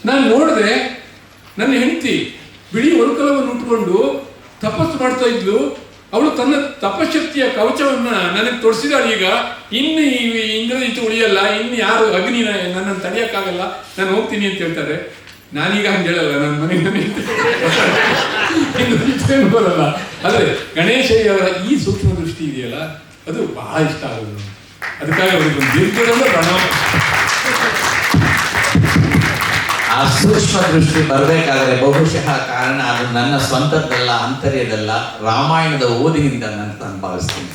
ನಾನು ನೋಡಿದೆ ನನ್ನ ಹೆಂಡತಿ ಬಿಳಿ ಒಳಕಲವನ್ನು ಉಟ್ಕೊಂಡು ತಪಸ್ಸು ಮಾಡ್ತಾ ಇದ್ಲು, ಅವಳು ತನ್ನ ತಪಶಕ್ತಿಯ ಕವಚವನ್ನ ನನಗೆ ತೊಡಿಸಿದಾಳು. ಈಗ ಇನ್ನು ಈ ಇಂದ್ರಜಿತು ಉಳಿಯಲ್ಲ, ಇನ್ನು ಯಾರು ಅಗ್ನಿ ನನ್ನನ್ನು ತಡೆಯೋಕ್ಕಾಗಲ್ಲ, ನಾನು ಹೋಗ್ತೀನಿ ಅಂತ ಹೇಳ್ತಾರೆ. ನಾನೀಗ ಹಂಗೆ ಹೇಳಲ್ಲ, ನನ್ನ ಮನೆಗೆ ಬರಲ್ಲ. ಆದರೆ ಗಣೇಶಯ್ಯವರ ಈ ಸೂಕ್ಷ್ಮ ದೃಷ್ಟಿ ಇದೆಯಲ್ಲ, ಅದು ಬಹಳ ಇಷ್ಟ ಆಗೋದು. ಅದಕ್ಕಾಗಿ ಅವರಿಗೆ ಒಂದು ದೀರ್ಘದ ಪ್ರಣಾಮ. ಆ ಸೂಕ್ಷ್ಮ ದೃಷ್ಟಿ ಬರಬೇಕಾದ್ರೆ ಬಹುಶಃ ಕಾರಣ ಅದು ನನ್ನ ಸ್ವಂತದ್ದಲ್ಲ, ಅಂತರ್ಯದಲ್ಲ, ರಾಮಾಯಣದ ಓದಿನಿಂದ ನಾನು ಭಾವಿಸ್ತೀನಿ.